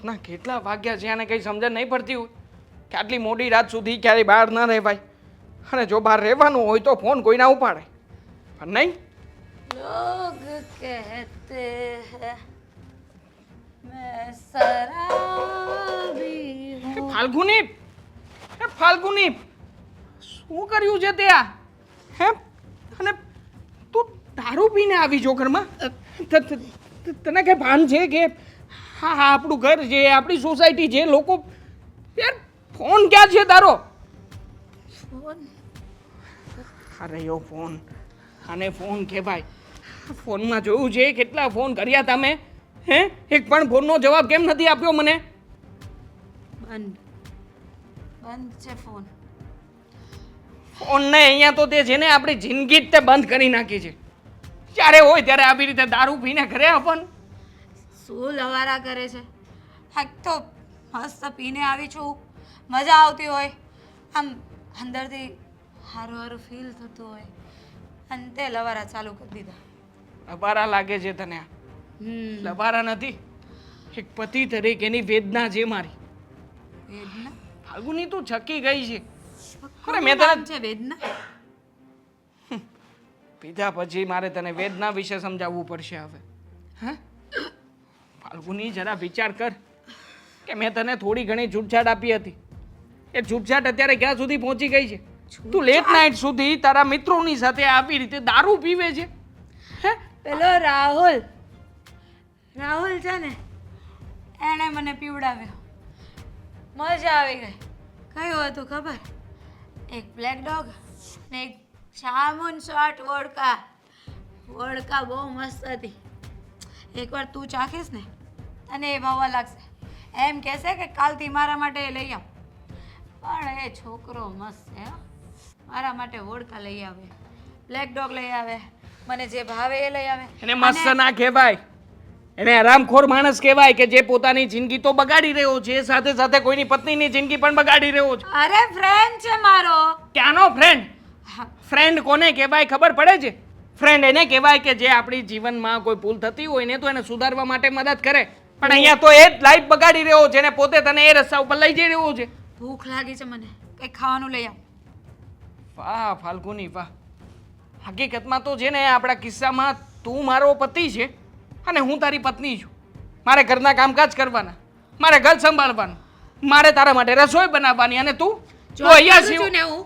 રાતના કેટલા વાગ્યા છે અને કંઈ સમજણ નહીં પડતી હોય કે આટલી મોડી રાત સુધી ક્યારેય બહાર ન રહેવાય. અને જો બહાર રહેવાનું હોય તો ફોન કોઈ ના ઉપાડે, પણ નહીં. लोग कहते हैं मैं शराबी हूँ. ફાલ્ગુની, ફાલ્ગુની, શું કર્યું છે તે આ? હે? અને તું દારૂ પીને આવી છો ઘરમાં? તને કઈ ભાન છે કે હા હા આપણું ઘર છે, આપણી સોસાયટી છે, લોકો યાર ફોન ક્યાં છે તારો? फोन આ રહ્યો ફોન. આને ફોન કહેવાય. ફોનમાં જોયું છે કેટલા ફોન કર્યા તમે? હે? એક પણ ફોનનો જવાબ કેમ નથી આપ્યો મને? બંધ છે ફોન. ફોન ને અહીંયા તો તે છે ને આપણી જિંદગી જ તે બંધ કરી નાખી છે. જ્યારે હોય ત્યારે આવી રીતે દારૂ પીને ઘરે આવવાનું. શું લવારા કરે છે? હા તો મસ્ત પીને આવી છું, મજા આવતી હોય, આમ અંદરથી સારું સારું ફીલ થતું હોય, અને તે લવારા ચાલુ કરી દીધા. લબારા લાગે છે તને આ? લબારા નથી, એક પતિ તરીકેની વેદના છે મારી. વેદના? ફાલ્ગુની તું છકી ગઈ છે. અરે મેં મેં તને છે વેદના. પીધા પછી મારે તને વેદના વિશે સમજાવવું પડશે હવે. હે ફાલ્ગુની, જરા વિચાર કર કે મેં તને થોડી ઘણી છૂટછાટ આપી હતી. એ છૂટછાટ અત્યારે ક્યાં સુધી પહોંચી ગઈ છે? તું લેટ નાઇટ સુધી તારા મિત્રોની સાથે આવી રીતે દારૂ પીવે છે. હે? પેલો રાહુલ છે ને, એણે મને પીવડાવ્યો, મજા આવી ગઈ. કયું હતું ખબર? એક બ્લેક ડોગ ને એક જામુન શોર્ટ વોડકા. વોડકા બહુ મસ્ત હતી. એકવાર તું ચાખીશ ને અને એ ભાવવા લાગશે. એમ કહેશે કે કાલથી મારા માટે એ લઈ આવ. પણ એ છોકરો મસ્ત છે હો. મારા માટે વોડકા લઈ આવે, બ્લેક ડોગ લઈ આવે, મને જે ભાવે એ લઈ આવે. એને મસ્ત ના કહેવાય, એને આરામખોર માણસ કહેવાય કે જે પોતાની જિંદગી તો બગાડી રહ્યો છે, સાથે સાથે કોઈની પત્નીની જિંદગી પણ બગાડી રહ્યો છે. અરે ફ્રેન્ડ છે મારો. ક્યાંનો ફ્રેન્ડ? ફ્રેન્ડ કોને કહેવાય ખબર પડે છે? ફ્રેન્ડ એને કહેવાય કે જે આપણી જીવનમાં કોઈ ભૂલ થતી હોય ને તો એને સુધારવા માટે મદદ કરે. પણ અહીંયા તો એ જ લાઈફ બગાડી રહ્યો છે ને પોતે તને એ રસ્તા ઉપર લઈ જઈ રહ્યો છે. ભૂખ લાગી છે મને, કંઈ ખાવાનું લઈ આવ. વાહ ફાલ્ગુની વાહ. હકીકતમાં તો છે ને આપણા કિસ્સામાં તું મારો પતિ છે અને હું તારી પત્ની છું. મારે ઘરના કામકાજ કરવાના, મારે ઘર સંભાળવાનું, મારે તારા માટે રસોઈ બનાવવાની, અને તું અહીંયા છું ને, હું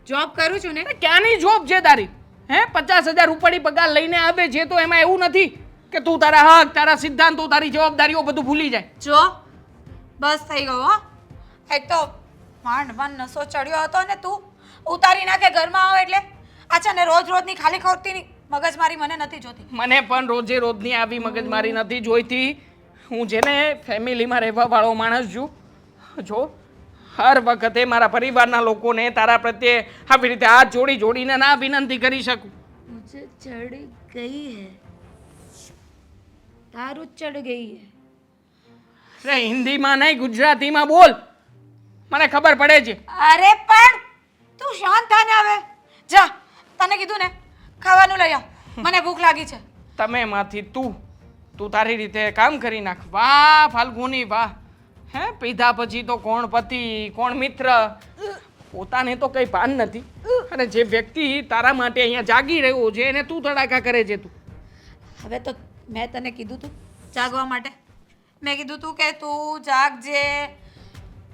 જોબ કરું છું ને. ક્યાંની જોબ છે તારી? હે 50,000 રૂપિયાની પગાર લઈને આવે છે તો એમાં એવું નથી કે તું તારા હક, તારા સિદ્ધાંતો, તારી જવાબદારીઓ બધું ભૂલી જાય. જો બસ થઈ ગયો હો. એક તો માંડ નસો ચડ્યો હતો ને તું ઉતારી નાખે ઘરમાં આવ એટલે. અચ્છા ને રોજની ખાલી ખોટીની મગજમારી મને નથી જોતી. મને પણ રોજની આવી મગજમારી નથી જોઈતી. હું જેને ફેમિલીમાં રહેવા વાળો માણસ છું. જો હર વખતે મારા પરિવારના લોકોને તારા પ્રત્યે આવી રીતે હાથ જોડીને ના વિનંતી કરી શકું. મુझे ચડ ગઈ હે, તારું ચડ ગઈ હે. અરે હિન્દીમાં નહીં, ગુજરાતીમાં બોલ, મને ખબર પડે છે. અરે પણ તું શાંત થા ને હવે. જા, તને કીધું ને ખાવાનું લઈ આવ, મને ભૂખ લાગી છે. તમે માંથી તું તારી રીતે કામ કરી નાખ. વાહ ફાલ્ગુની વાહ. હે પીધા પછી તો કોણ પતિ કોણ મિત્ર, પોતાને તો કંઈ ભાન નથી. અને જે વ્યક્તિ તારા માટે અહીંયા જાગી રહ્યો છે એને તું તડાકા કરે છે. તું હવે તો મેં તને કીધું તું જાગવા માટે. મેં કીધું તું કે તું જાગજે,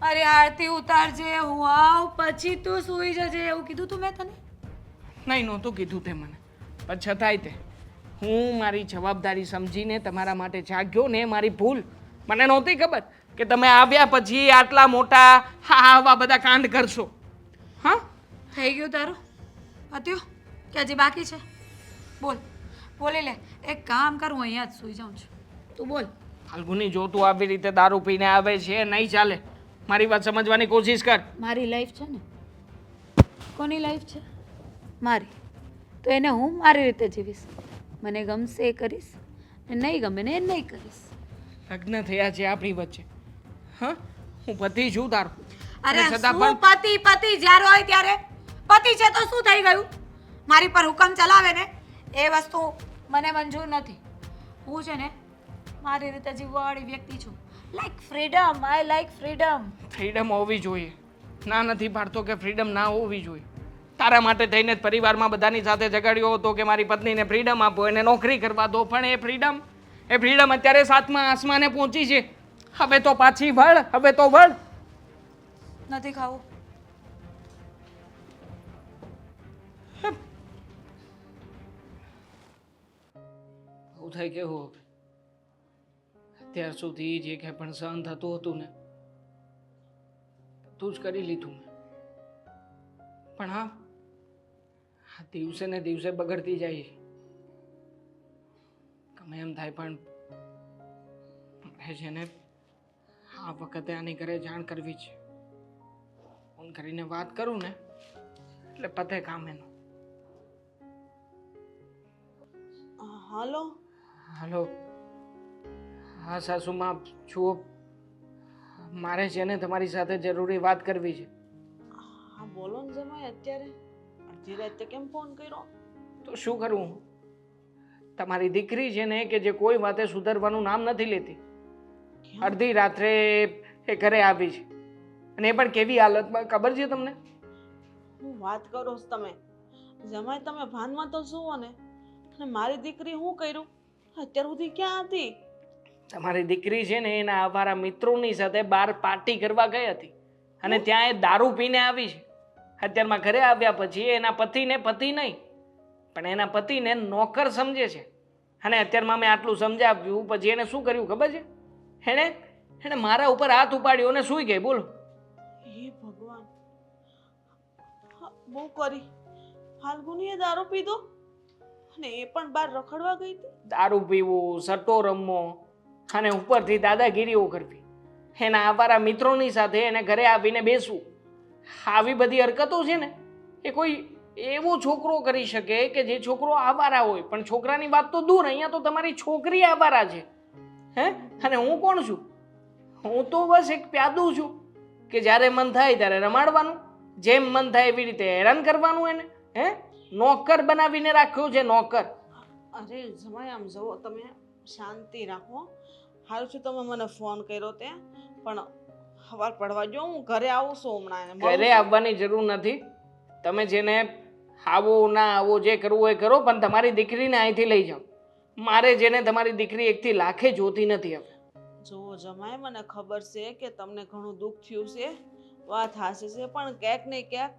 અરે આરતી ઉતારજે, હું આવ પછી તું સૂઈ જજે, એવું કીધું તું મેં તને? નહીં, નહોતું કીધું તે મને. પણ છતાંય તે હું મારી જવાબદારી સમજીને તમારા માટે જાગ્યો ને. મારી ભૂલ, મને નહોતી ખબર કે તમે આવ્યા પછી આટલા મોટા આવા બધા કાંડ કરશો. હા થઈ ગયું તારું? પત્યું કે હજી બાકી છે? બોલ, બોલી લે. એક કામ કર, હું અહીંયા જ સૂઈ જાઉં છું. તું બોલ. ફાલ્ગુની, જો તું આવી રીતે દારૂ પીને આવે છે નહીં ચાલે. મારી વાત સમજવાની કોશિશ કર. મારી લાઈફ છે ને. કોની લાઈફ છે? મારી. તો એને હું મારી રીતે જીવીશ. મને ગમશે એ કરીશ, નહીં ગમે ને એ નહીં કરીશ. લગ્ન થયા છે આપણી વચ્ચે. હા, હું પતિ છું તારો. અરે શું પતિ જ્યારે હોય ત્યારે પતિ છે તો શું થઈ ગયું? મારી પર હુકમ ચલાવે ને એ વસ્તુ મને મંજૂર નથી. હું છે ને મારી રીતે જીવવાવાળી વ્યક્તિ છું. Like freedom. I like freedom. Freedom હોવી જોઈએ. ના નથી પાડતો કે ફ્રીડમ ના હોવી જોઈએ. તારા માટે થઈને જ પરિવારમાં બધાની સાથે ઝઘડ્યો હતો કે મારી પત્નીને ફ્રીડમ આપો, એને નોકરી કરવા દો, પણ એ ફ્રીડમ અત્યારે 7મા આસમાને પહોંચી છે. હવે તો પાછી વળ, હવે તો વળ. નથી ખાવું. બહુ થઈ ગયું હવે. અત્યાર સુધી જે કંઈ પણ સહન થતું હતું ને બધું જ કરી લીધું મેં. પણ હા, આ દિવસે ને દિવસે બગડતી જાય છે. ગમે એમ થાય પણ મારે છે ને આ વખતે આની ઘરે જાણ કરવી છે. ફોન કરીને વાત કરું ને એટલે પતે કામ એનું. હાલો. હાલો. હા સાસુમાં જુઓ, મારે છે ને તમારી સાથે જરૂરી વાત કરવી છે. હા બોલો ને જમાઈ. અત્યારે અડધી રાતે કેમ ફોન કર્યો? તો શું કરું? તમારી દીકરી છે ને કે જે કોઈ વાતે સુધરવાનું નામ નથી લેતી. અડધી રાત્રે એ ઘરે આવી છે અને એ પણ કેવી હાલતમાં ખબર છે તમને? હું વાત કરો છો તમે? જમાઈ તમે ભાનમાં તો જુઓ ને. અને મારી દીકરી શું કર્યું? અત્યાર સુધી ક્યાં હતી? તમારી દીકરી છે ને એના આવારા મિત્રોની સાથે બહાર પાર્ટી કરવા ગઈ હતી અને ત્યાં એ દારૂ પીને આવી છે. અત્યારમાં ઘરે આવ્યા પછી એના પતિને પતિ નહીં પણ એના પતિને નોકર સમજે છે. અને અત્યારમાં મેં આટલું સમજાવ્યું પછી એને શું કર્યું ખબર છે? એણે મારા ઉપર હાથ ઉપાડ્યો અને સૂઈ ગઈ. બોલો. હે ભગવાન. બહુ કરી. ફાલ્ગુનીએ દારૂ પીધો અને એ પણ બહાર રખડવા ગઈ હતી. દારૂ પીવું, સટ્ટો રમવો અને ઉપરથી દાદાગીરીઓ કરવી. એના આવારા મિત્રોની સાથે એને ઘરે આવીને બેસવું. આવી બધી હરકતો છે ને એ કોઈ એવો છોકરો કરી શકે કે જે છોકરો આવારા હોય. પણ છોકરાની વાત તો દૂર, અહીંયા તો તમારી છોકરી આવારા છે. અને હું કોણ છું? હું તો બસ એક પ્યાદું છું કે જ્યારે મન થાય ત્યારે રમાડવાનું, જેમ મન થાય એવી રીતે હેરાન કરવાનું. એને નોકર બનાવીને રાખ્યો છે, નોકર. અરે જમાઈ આમ જુઓ, તમે શાંતિ રાખો. સારું છે તમે મને ફોન કર્યો તે, પણ સવાર પડવા જો હું ઘરે આવું છું હમણાં. ઘરે આવવાની જરૂર નથી. તમે જેને આવો ના આવો જે કરવું હોય કરો, પણ તમારી દીકરીને અહીંથી લઈ જાઓ. મારે જેને તમારી દીકરી 1 થી લાખે જોતી નથી હવે. જુઓ જમાઈ, મને ખબર છે કે તમને ઘણું દુઃખ થયું છે, વાત હાચી છે, પણ ક્યાંક ને ક્યાંક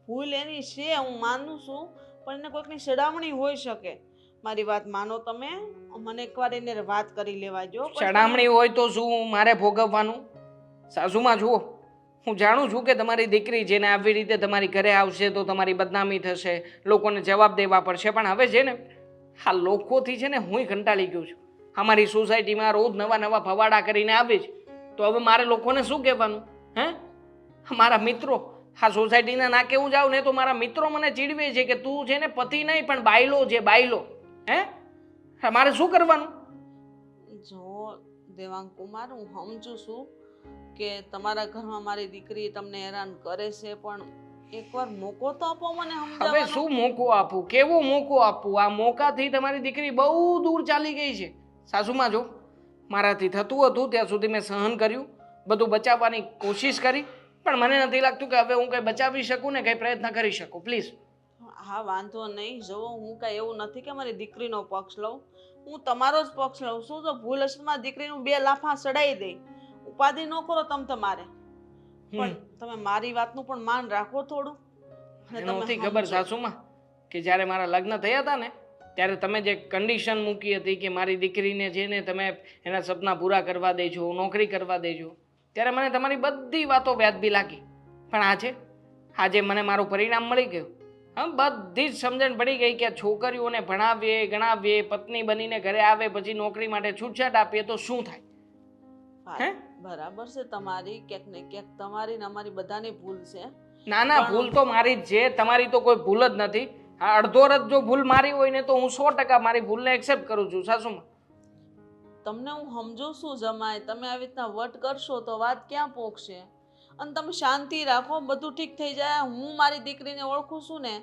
ભૂલ એની છે, હું માનું છું, પણ એને કોઈકની સડામણી હોઈ શકે. મારી વાત માનો તમે. મને એકવાર એને વાત કરી લેવા જો. ચડામણી હોય તો શું મારે ભોગવવાનું? સાસુમાં જુઓ, હું જાણું છું કે તમારી દીકરી જેને આવી રીતે તમારી ઘરે આવશે તો તમારી બદનામી થશે, લોકોને જવાબ દેવા પડશે. પણ હવે છે ને આ લોકોથી છે ને હું કંટાળી ગયો છું. અમારી સોસાયટીમાં રોજ નવા નવા ફવાડા કરીને આવે છે, તો હવે મારે લોકોને શું કહેવાનું? મારા મિત્રો આ સોસાયટીના નાકે હું જાઉં ને તો મારા મિત્રો મને ચીડવે છે કે તું છે ને પતિ નહીં પણ બાયલો છે, બાયલો. મારે શું કરવાનું? જો દેવાંગ કુમાર, હું સમજુ છું કે તમારા ઘરમાં મારી દીકરી તમને હેરાન કરે છે, પણ એકવાર મોકો તો આપો મને સમજાવવાનો. હવે શું મોકો આપું? કેવો મોકો આપું? આ મોકાથી તમારી દીકરી બહુ દૂર ચાલી ગઈ છે. સાસુમાં જો, મારાથી થતું હતું ત્યાં સુધી મેં સહન કર્યું, બધું બચાવવાની કોશિશ કરી, પણ મને નથી લાગતું કે હવે હું કંઈ બચાવી શકું ને કંઈ પ્રયત્ન કરી શકું. પ્લીઝ. હા વાંધો નહીં. જો હું કાંઈ એવું નથી કે મારી દીકરીનો પક્ષ લઉં, હું તમારો જ પક્ષ લઉં છું. જો ભૂલ હશે મારી દીકરીનું 2 લાફા ચડાવી દઈ. ઉપાધિ ન કરો તમારે, પણ તમે મારી વાતનું પણ માન રાખો થોડું. નહોતી ખબર સાસુમાં કે જ્યારે મારા લગ્ન થયા હતા ને ત્યારે તમે જે કન્ડિશન મૂકી હતી કે મારી દીકરીને છે ને તમે એના સપના પૂરા કરવા દેજો, નોકરી કરવા દેજો, ત્યારે મને તમારી બધી વાતો વ્યાજબી લાગી. પણ આજે મને મારું પરિણામ મળી ગયું. બધી જ સમજણ પડી ગઈ કે છોકરીઓને ભણાવીએ, ગણાવીએ, પત્ની બનીને ઘરે આવે પછી નોકરી માટે છૂટછાટ આપીએ તો શું થાય? બરાબર છે તમારી. ક્યાંક ને ક્યાંક તમારી ને અમારી બધાની ભૂલ છે. ના, ભૂલ તો મારી જ છે, તમારી તો કોઈ ભૂલ જ નથી. આ અડધો રથ જો ભૂલ મારી હોય ને તો હું 100% મારી ભૂલને એક્સેપ્ટ કરું છું. સાસુમાં તમને હું સમજુ છું જમાય. તમે આવી રીતના વટ કરશો તો વાત ક્યાં પોકશે? અને તમે શાંતિ રાખો, બધું ઠીક થઈ જાય. હું મારી દીકરીને ઓળખું છું ને,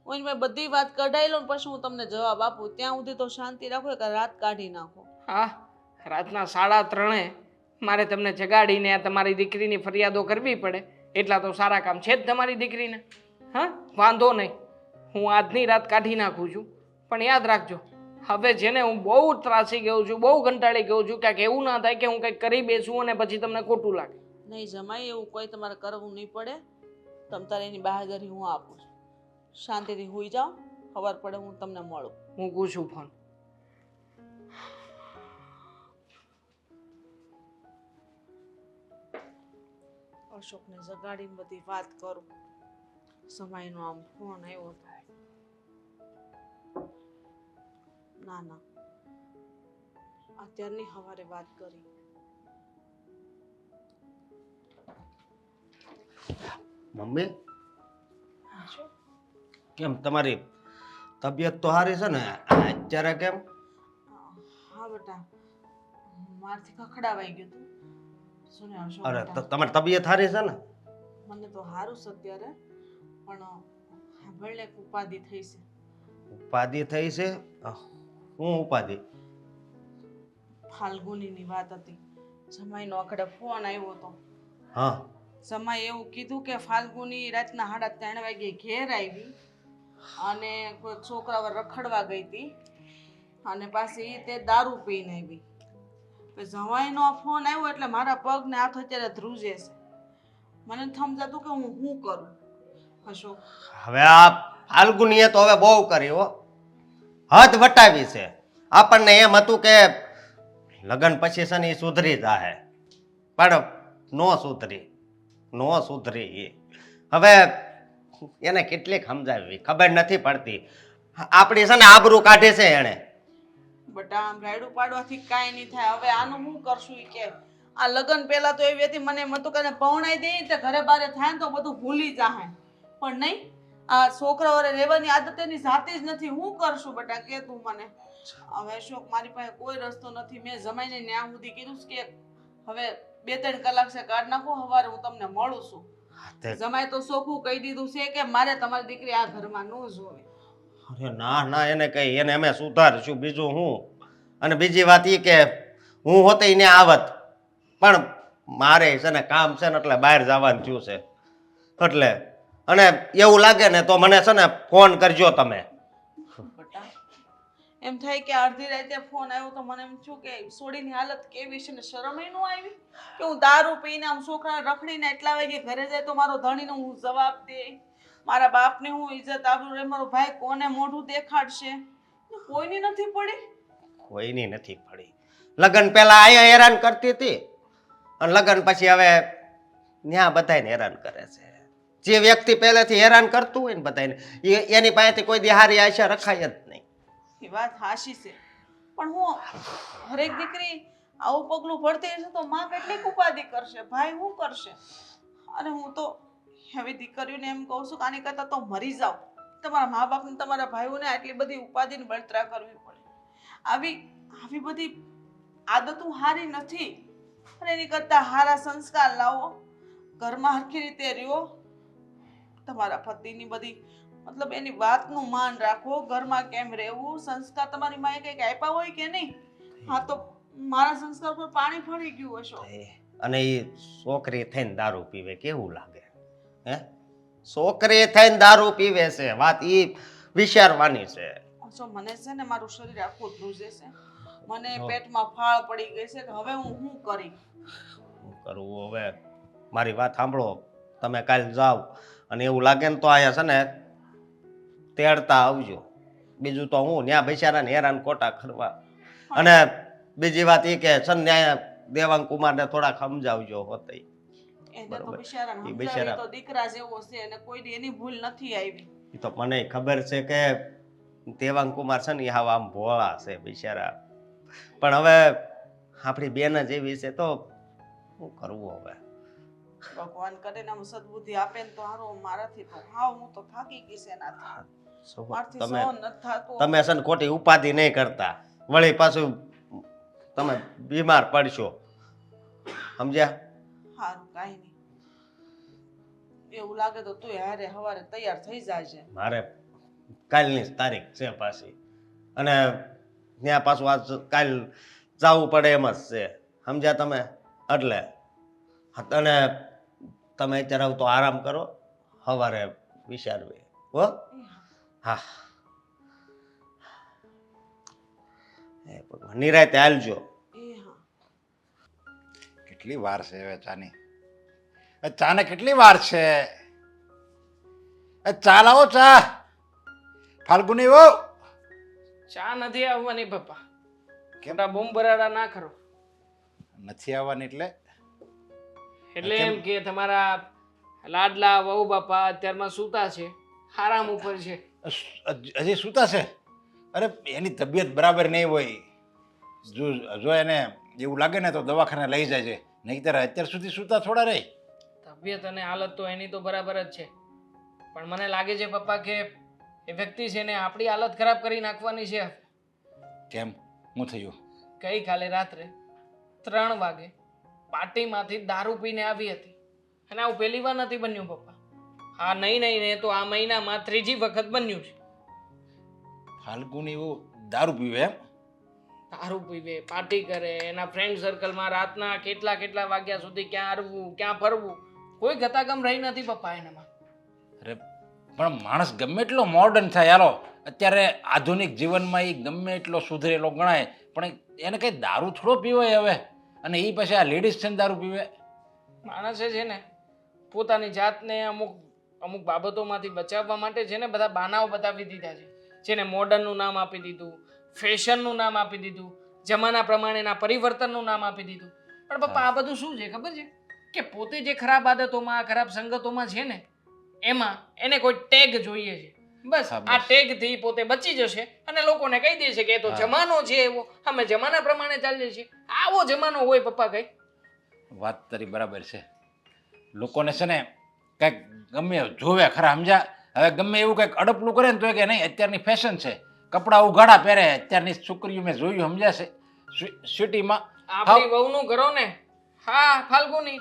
હું મેં બધી વાત કઢાઈ લઉં પછી હું તમને જવાબ આપું. ત્યાં સુધી તો શાંતિ રાખો, એક રાત કાઢી નાખો. હા, રાતના 3:30 મારે તમને જગાડીને આ તમારી દીકરીની ફરિયાદો કરવી પડે એટલા તો સારા કામ છે જ તમારી દીકરીને. હા, વાંધો નહીં, હું આજની રાત કાઢી નાખું છું. પણ યાદ રાખજો, હવે જેને હું બહુ ત્રાસી ગયો છું, બહુ કંટાળી ગયો છું, ક્યાંક એવું ના થાય કે હું કંઈક કરી બેસું અને પછી તમને ખોટું લાગે. નહીં જમાઈ, એવું કોઈ તમારે કરવું નહીં પડે. તમ તારે એની બહાદુરી હું આપું છું. શાંતિથી હુઈ જાઓ, ખબર પડે હું તમને મળું. મૂકું છું ફોન. અશોકને જગાડીને બધી વાત કરું. સમયનો આમ ફોન આવ્યો હતો. ના ના, અત્યારની સવારે વાત કરી. મમ્મી, કેમ તમારી તબિયત તો સારી છે ને અત્યારે? કેમ? હા બેટા, મારથી ખખડાવાઈ ગયું હતું. શું ને અશોક અરે બેટા, તમારી તબિયત સારી છે ને? મને તો સારું છે અત્યારે, પણ ભલે એક ઉપાધિ થઈ છે. ઉપાધિ થઈ છે? શું ઉપાધિ? ફાલ્ગુનીની વાત હતી. જમાઈનો આખડે ફોન આવ્યો હતો. હા. જમાઈ એવું કીધું કે ફાલ્ગુની રાતના 3:30 વાગે ઘેર આવી અને કોઈ છોકરાઓ રખડવા ગઈ હતી અને પાછી તે દારૂ પીને આવી. જમાઈનો ફોન આવ્યો એટલે મારા પગ ને હાથ અત્યારે ધ્રુજે છે. મને નથી સમજાતું કે હું શું કરું. અશોક, હવે આ ફાલ્ગુનીએ તો હવે બહુ કરી હો, હદ વટાવી છે. આપણને એમ હતું કે લગ્ન પછી છે ને એ સુધરી જાહે, પણ નો સુધરી. હવે એને કેટલીક સમજાવી ખબર નથી પડતી. આપણી છે ને આબરૂ કાઢે છે એને. બટા આમ રાયડું પાડવાથી કાંઈ નહીં થાય. હવે આનું શું કરશું ઈ કે આ લગ્ન પહેલા તો એવી હતી, મને એમ હતું કે પૌણાઈ દે તે ઘરે બારે થાય ને તો બધું ભૂલી જાહે. પણ નહીં, આ છોકરાઓને રહેવાની આદત એની જાતે જ નથી. શું કરશું બટા કે તું મને? હવે અશોક, મારી પાસે કોઈ રસ્તો નથી. મેં જમાઈને ન્યા સુધી કીધું કે હવે 2-3 કલાક છે કાઢ નાખો, સવારે હું તમને મળું છું. જમાઈ તો સોખું કહી દીધું છે કે મારે તમારી દીકરી આ ઘરમાં ન જોવે. અરે ના ના, એને કઈ, એને અમે સુધારશું, બીજું હું. અને બીજી વાત એ કે હું હોતે એને આવત, પણ મારે છે ને કામ છે ને એટલે બહાર જવાનું થયું છે એટલે. અને એવું લાગે ને તો મને છે ને ફોન કરજો તમે. બટા એમ થાય કે અડધી રાતે ફોન આવ્યો તો મને એમ થયું કે સોડીની હાલત કેવી છે ને શરમ ય ન આવી કે હું દારૂ પીને આમ છોકરા રખડીને એટલા વાગે ઘરે જાય તો મારો ધણીનો હું જવાબ દે, મારા બાપને હું ઇજ્જત આબરૂ રે, મારો ભાઈ કોને મોઢું દેખાડશે? કોઈની નથી પડી. કોઈની નથી પડી. લગ્ન પહેલા અહીંયા હેરાન કરતી હતી અને લગ્ન પછી હવે ત્યાં બધાને હેરાન કરે છે. જે વ્યક્તિ પહેલેથી હેરાન કરતું હોય ને બધાને, એની પાસેથી કોઈ દી હારી આશા રખાય જ નહીં. એ વાત હાશી છે, પણ હું હરેક દીકરી આવું પગલું ભરતી હશે તો માં કેટલીક ઉપાધિ કરશે, ભાઈ શું કરશે? અને હું તો હવે દીકરીઓને એમ કહું છું કે આની કરતાં તો મરી જાઓ. તમારા મા બાપને, તમારા ભાઈઓને આટલી બધી ઉપાધિને બળતરા કરવી પડે. આવી બધી આદતો હારી નથી. અને એની કરતાં હારા સંસ્કાર લાવો, ઘરમાં હરખી રીતે રહ્યો, તમારા પતિની બધી મતલબ એની વાતનું માન રાખો, ઘરમાં કેમ રહેવું, સંસ્કાર તમારી માએ કંઈક આપ્યા હોય કે નહીં? હા, તો મારા સંસ્કાર પર પાણી ફરી ગયું હશો. અને એ છોકરી થઈને દારૂ પીવે કેવું લાગે? હે, છોકરી થઈને દારૂ પીવે છે, વાત એ વિચારવાની છે. જો મને છે ને મારું શરીર આખું ધ્રુજે છે, મને પેટમાં ફાળ પડી ગઈ છે કે હવે હું શું કરી? શું કરવું હવે? મારી વાત સાંભળો, તમે કાલ જાઓ અને એવું લાગે ને તો અહીંયા છે ને તેડતા આવજો. બીજું તો હું ત્યાં બિચારાને હેરાન ખોટા કરવા. અને બીજી વાત એ કે છે ને દેવાંગ કુમારને થોડાક સમજાવજો હોતે. એને તો બિચારાને સમજાવી તો દીકરા જેવો છે અને કોઈ એની ભૂલ નથી આવી. એ તો મને ખબર છે કે દેવાંગ કુમાર છે ને હાવ આમ ભોળા છે બિચારા, પણ હવે આપણી બેન જ એવી છે તો શું કરવું હવે? ભગવાન કરે ને આમ સદબુદ્ધિ આપે ને તો હારું. મારાથી તો હાવ હું તો થાકી ગઈ છે એનાથી. મારથી સહન નથી થાતું. તમે છે ને ખોટી ઉપાધિ નહીં કરતા, વળી પાછું તમે બીમાર પડશો, સમજ્યા? હારું, કાંઈ નહીં. એવું લાગે તો તું હારે સવારે તૈયાર થઈ જાજે. મારે કાલની તારીખ છે પાછી, અને ત્યાં પાછું આજ કાલ જવું પડે એમ જ છે, સમજ્યા તમે? એટલે તને તમે અત્યારે આવું તો આરામ કરો, સવારે વિચારવી હો. હા એ ભગવાન, નિરાંતે હાલજો. એ હા. કેટલી વાર છે હવે ચાની? ચાને કેટલી વાર છે? ચા લાવો, ચા. ફાલ્ગુની વહુ. ચા નથી આવવાની પપ્પા. કેમ? મોટા બૂમ બરાડા ના કરો. નથી આવવાની એટલે? એટલે એમ કે તમારા લાડલા વહુ બાપા અત્યારમાં સૂતા છે, આરામ ઉપર છે. હજી સૂતા છે? અરે એની તબિયત બરાબર નહીં હોય. જો એને એવું લાગે ને તો દવાખાને લઈ જાય છે, નહીંતર અત્યાર સુધી સૂતા થોડા રહે. તબિયત અને હાલત તો એની તો બરાબર જ છે, પણ મને લાગે છે પપ્પા કે એ વ્યક્તિ છે ને આપણી હાલત ખરાબ કરી નાખવાની છે. કેમ? શું થયું? ગઈકાલે રાત્રે 3 વાગે પાર્ટીમાંથી દારૂ પીને આવી હતી, અને આવું પહેલી વાર નથી બન્યું પપ્પા. હા નહીં ને તો આ મહિનામાં 3જી વખત બન્યું છે. ફાલ્ગુની એવું દારૂ પીવે એમ? દારૂ પીવે, પાર્ટી કરે, એના ફ્રેન્ડ સર્કલમાં રાતના કેટલા વાગ્યા સુધી ક્યાં હરવું, ક્યાં ફરવું, કોઈ ગતાગમ રહી નથી પપ્પા એનામાં. અરે પણ માણસ ગમે એટલો મોડર્ન થાય, યારો અત્યારે આધુનિક જીવનમાં એ ગમે એટલો સુધરેલો ગણાય, પણ એને કંઈ દારૂ થોડો પીવાય હવે? અને એ પછી આ લેડીઝ છે ને દારૂ પીવે? માણસે છે ને પોતાની જાતને અમુક બાબતોમાંથી બચાવવા માટે છે ને બધા બહાનાઓ બતાવી દીધા છે. જેને મોડર્નનું નામ આપી દીધું, ફેશનનું નામ આપી દીધું, જમાના પ્રમાણેના પરિવર્તનનું નામ આપી દીધું. પણ પપ્પા આ બધું શું છે ખબર છે? કે પોતે જે ખરાબ આદતોમાં, ખરાબ સંગતોમાં છે ને એમાં એને કોઈ ટેગ જોઈએ છે. બસ આ ટેગથી પોતે બચી જશે અને લોકોને કહી દેશે કે એ તો જમાનો છે એવો, અમે જમાના પ્રમાણે ચાલીએ છીએ. આવો જમાનો હોય પપ્પા કઈ. વાત તારી બરાબર છે. લોકોને છે ને કંઈક ગમે જોવે ખરા, સમજ્યા? હવે ગમે એવું કંઈક અડપલું કરે ને તો કે નહીં અત્યારની ફેશન છે, કપડાં ઉઘાડા પહેરે અત્યારની છોકરીઓ, મેં જોયું, સમજ્યા છે સિટીમાં. આપણી વહુનું કરો ને. હા ફાલ્ગુની,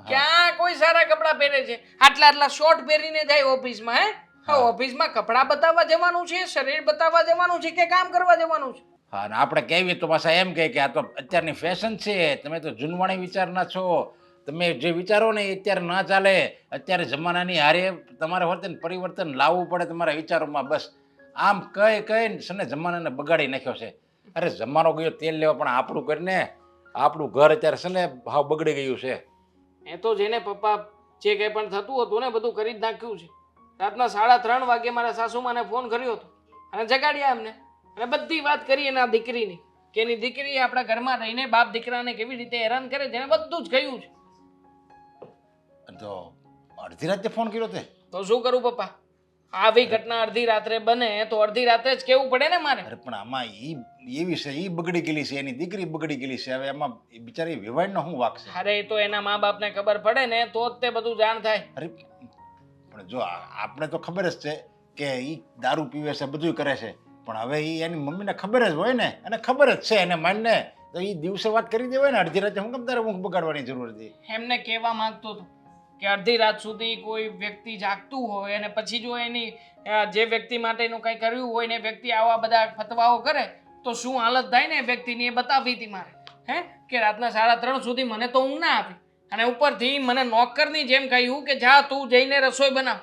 ક્યાં કોઈ સારા કપડાં પહેરે છે? આટલા શોર્ટ પહેરીને જાય ઓફિસમાં. હા ઓફિસમાં કપડાં બતાવવા જવાનું છે, શરીર બતાવવા જવાનું છે કે કામ કરવા જવાનું છે? હા, અને આપણે કહેવીએ તો પાછા એમ કહે કે આ તો અત્યારની ફેશન છે, તમે તો જૂનવાણી વિચારના છો, તમે જે વિચારો ને એ અત્યારે ના ચાલે. અત્યારે જમાનાની હારે તમારે વર્તન પરિવર્તન લાવવું પડે તમારા વિચારોમાં. બસ આમ કહીને છે ને જમાનાને બગાડી નાખ્યો છે. અરે જમાનો ગયો તેલ લેવા, પણ આપણું કરીને આપણું ઘર અત્યારે છે ને ભાવ બગડી ગયું છે. એ તો જેને પપ્પા જે કંઈ પણ થતું હતું ને બધું કરી જ નાખ્યું છે. રાતના 3:30 વાગે મારા સાસુમાને ફોન કર્યો હતો અને જગાડ્યા એમને, અને બધી વાત કરી એના દીકરીની, કે એની દીકરી આપણા ઘરમાં રહીને બાપ દીકરાને કેવી રીતે હેરાન કરે છે, એને બધું જ કહ્યું છે. તો અડધી રાતે ફોન કર્યો તે? તો શું કરું પપ્પા? આવી ઘટના અડધી રાત્રે બને તો અડધી રાત્રે જ કેવું પડે ને મારે. અરે પણ આમાં એવી છે, એ બગડી ગયેલી છે, એની દીકરી બગડી ગયેલી છે. હવે એમાં બિચારી વિવાડનો શું વાક છે? અરે એ તો એના મા બાપને ખબર પડે ને તો જ તે બધું જાણ થાય. અરે પણ જો આપણે તો ખબર જ છે કે એ દારૂ પીવે છે, બધું કરે છે, પણ હવે એ એની મમ્મીને ખબર જ હોય ને, અને ખબર જ છે એને માનને, તો એ દિવસે વાત કરી દેવાય ને. અડધી રાતે હું કેમ તારે ઊંઘ બગાડવાની જરૂર હતી? એમને કહેવા માંગતો હતો કે અડધી રાત સુધી કોઈ વ્યક્તિ જાગતું હોય અને પછી જો એની જે વ્યક્તિ માટેનું કંઈ કર્યું હોય ને વ્યક્તિ આવા બધા ફતવાઓ કરે તો શું હાલત થાય ને એ વ્યક્તિની, એ બતાવવી હતી મારે. કે રાતના 3:30 સુધી મને તો ઊંઘ ના આપી, અને ઉપરથી મને નોકરની જેમ કહ્યું કે જા તું જઈને રસોઈ બનાવ.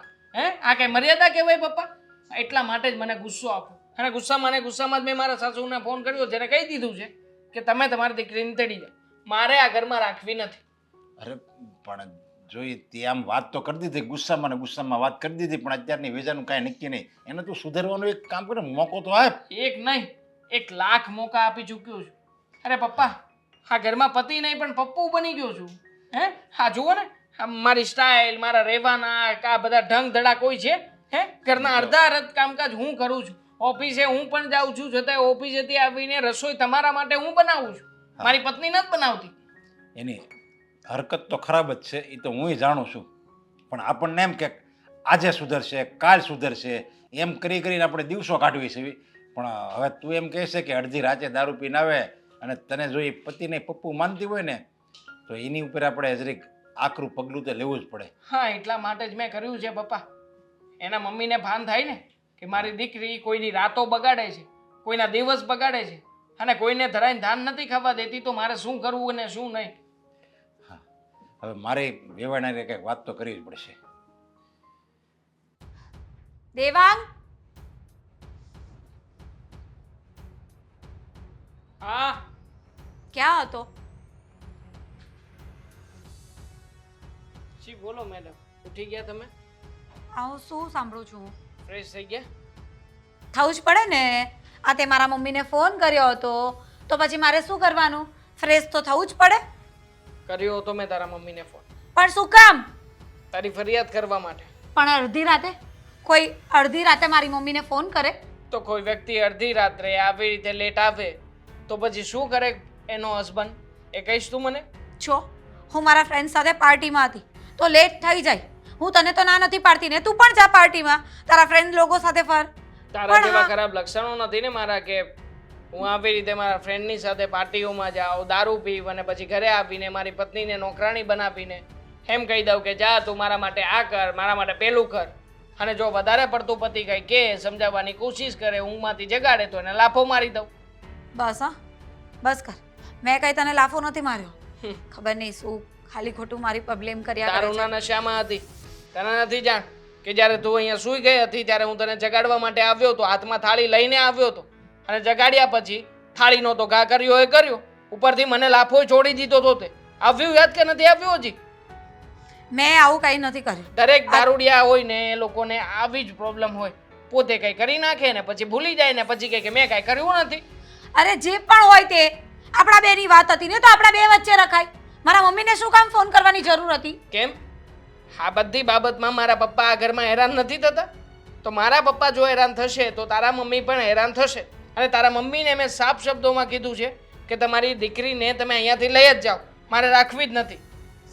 આ કઈ મર્યાદા કહેવાય પપ્પા? એટલા માટે જ મને ગુસ્સો આપ્યો, અને ગુસ્સામાં જ મેં મારા સાસુને ફોન કર્યો, જેને કહી દીધું છે કે તમે તમારી દીકરીને તેડી જાઓ, મારે આ ઘરમાં રાખવી નથી. અરે પણ જોઈ તે આમ વાત તો કરી દીધી, ગુસ્સામાં વાત કરી દીધી, પણ અત્યારની વેજાનું કાંઈ નક્કી નહીં. એને તું સુધારવાનું એક કામ કરે, મોકો તો આપ. એક નહીં 1 લાખ મોકા આપી ચૂક્યો છું. અરે પપ્પા, આ ઘરમાં પતિ નહીં પણ પપ્પુ બની ગયો છું. હા જુઓ ને, મારી સ્ટાઇલ, મારા રહેવાના આ બધા ઢંગ ધડા કોઈ છે? ઘરના અડધા કામકાજ હું કરું છું, ઓફિસે હું પણ જાઉં છું, છતાંય ઓફિસેથી આવીને રસોઈ તમારા માટે હું બનાવું છું, મારી પત્ની નથી બનાવતી. એની હરકત તો ખરાબ જ છે, એ તો હું જાણું છું, પણ આપણને એમ કે આજે સુધરશે, કાલ સુધરશે, એમ કરીને આપણે દિવસો કાઢવી છે. પણ હવે તું એમ કહે છે કે અડધી રાતે દારૂ પીને આવે અને તને જો એ પતિને પપ્પુ માનતી હોય ને તો એની ઉપર આપણે જરીક આકરું પગલું તો લેવું જ પડે. હા એટલા માટે જ મેં કર્યું છે પપ્પા. એના મમ્મીને ભાન થાય ને કે મારી દીકરી કોઈની રાતો બગાડે છે, કોઈના દિવસ બગાડે છે, અને કોઈને ધરાઈને ધાન નથી ખાવા દેતી, તો મારે શું કરવું અને શું નહીં. હવે મારે વેવાણાને કંઈક વાત તો કરવી જ પડશે. દેવાંગ, હા ક્યાં હતો? જી બોલો મેડમ, ઉઠી ગયા તમે? આ હું શું સાંભળું છું? ફ્રેશ થઈ ગયા? થવું જ પડે ને. આ તે મારા મમ્મીને ફોન કર્યો હતો તો પછી મારે શું કરવાનું? ફ્રેશ તો થવું જ પડે. કર્યો હતો મેં તારા મમ્મીને ફોન, પણ શું કામ? તારી ફરિયાદ કરવા માટે. પણ અડધી રાતે કોઈ અડધી રાતે મારી મમ્મીને ફોન કરે? તો કોઈ વ્યક્તિ અડધી રાત્રે આવી રીતે લેટ આવે તો પછી શું કરે એનો હસબન્ડ? એ કહીશ તું મને? છો હું મારા ફ્રેન્ડ સાથે પાર્ટીમાં હતી તો લેટ થઈ જાય. હું તને તો ના નથી પાડતી ને, તું પણ જા પાર્ટીમાં, તારા ફ્રેન્ડ લોકો સાથે ફર. તારા પણ જેવા હા. ખરાબ લક્ષણો નથી ને મારા કે હું આવી રીતે મારા ફ્રેન્ડની સાથે પાર્ટીઓમાં જાઉં, દારૂ પીવ અને પછી ઘરે આવીને મારી પત્નીને નોકરાણી બનાવીને એમ કહી દઉં કે જા તું મારા માટે આ કર, મારા માટે પેલું કર. અને જો વધારે પડતું પતિ કંઈ કે સમજાવવાની કોશિશ કરે, ઊંઘમાંથી જગાડે તો એને લાફો મારી દઉં. બસ હા, બસ કર. મેં કઈ તને લાફો નથી માર્યો. ખબર નહીં શું ખાલી ખોટું મારી પર બ્લેમ કર્યા કરે છે. દારૂના નશામાં હતી. તને નથી જાણ કે જ્યારે તું અહીંયા સૂઈ ગઈ હતી ત્યારે હું તને જગાડવા માટે આવ્યો હતો, હાથમાં થાળી લઈને આવ્યો હતો અને જગાડ્યા પછી થાળીનો તો ઘા કર્યો એ કર્યો, ઉપરથી મને લાફો છોડી દીધો તો તે આવ્યું યાદ કે નથી આવ્યું હજી? મેં આવું કઈ નથી કર્યું. દરેક દારૂડિયા હોય ને એ લોકોને આવી જ પ્રોબ્લેમ હોય. પોતે કંઈ કરી નાખે ને પછી ભૂલી જાય ને પછી કહે કે મેં કાંઈ કર્યું નથી. અરે જે પણ હોય તે આપણા બેની વાત હતી ને, તો આપણા બે વચ્ચે રખાય. મારા મમ્મીને શું કામ ફોન કરવાની જરૂર હતી? કેમ? આ બધી બાબતમાં મારા પપ્પા આ ઘરમાં હેરાન નથી થતા? તો મારા પપ્પા જો હેરાન થશે તો તારા મમ્મી પણ હેરાન થશે. અને તારા મમ્મીને મેં સાફ શબ્દોમાં કીધું છે કે તમારી દીકરીને તમે અહીંયાથી લઈ જ જાઓ, મારે રાખવી જ નથી.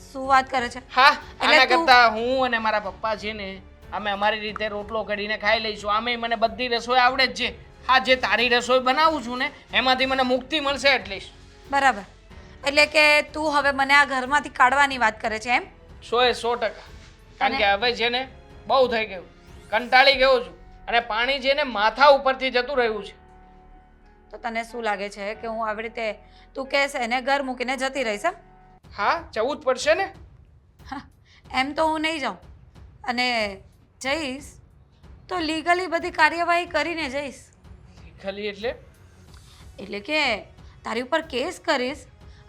શું વાત કરે છે? હા, એટલે આના તું- કરતા હું અને મારા પપ્પા છે ને અમે અમારી રીતે રોટલો કરીને ખાઈ લઈશું. આમે મને બધી રસોઈ આવડે જ છે. હા, જે તારી રસોઈ બનાવું છું ને એમાંથી મને મુક્તિ મળશે એટલીસ્ટ. બરાબર. એટલે કે તું હવે મને આ ઘરમાંથી કાઢવાની વાત કરે છે એમ? 100% કારણ કે હવે છે ને બહુ થઈ ગયું, કંટાળી ગયો છું અને પાણી છે ને માથા ઉપરથી જતું રહ્યું છે. તો તને શું લાગે છે કે હું આવી રીતે તું કહેશે ને ઘર મૂકીને જતી રહીશ એમ? હા, જવું જ પડશે ને. હા, એમ તો હું નહીં જાઉં. અને જઈશ તો લીગલી બધી કાર્યવાહી કરીને જઈશ. ખાલી એટલે એટલે કે તારી ઉપર કેસ કરીશ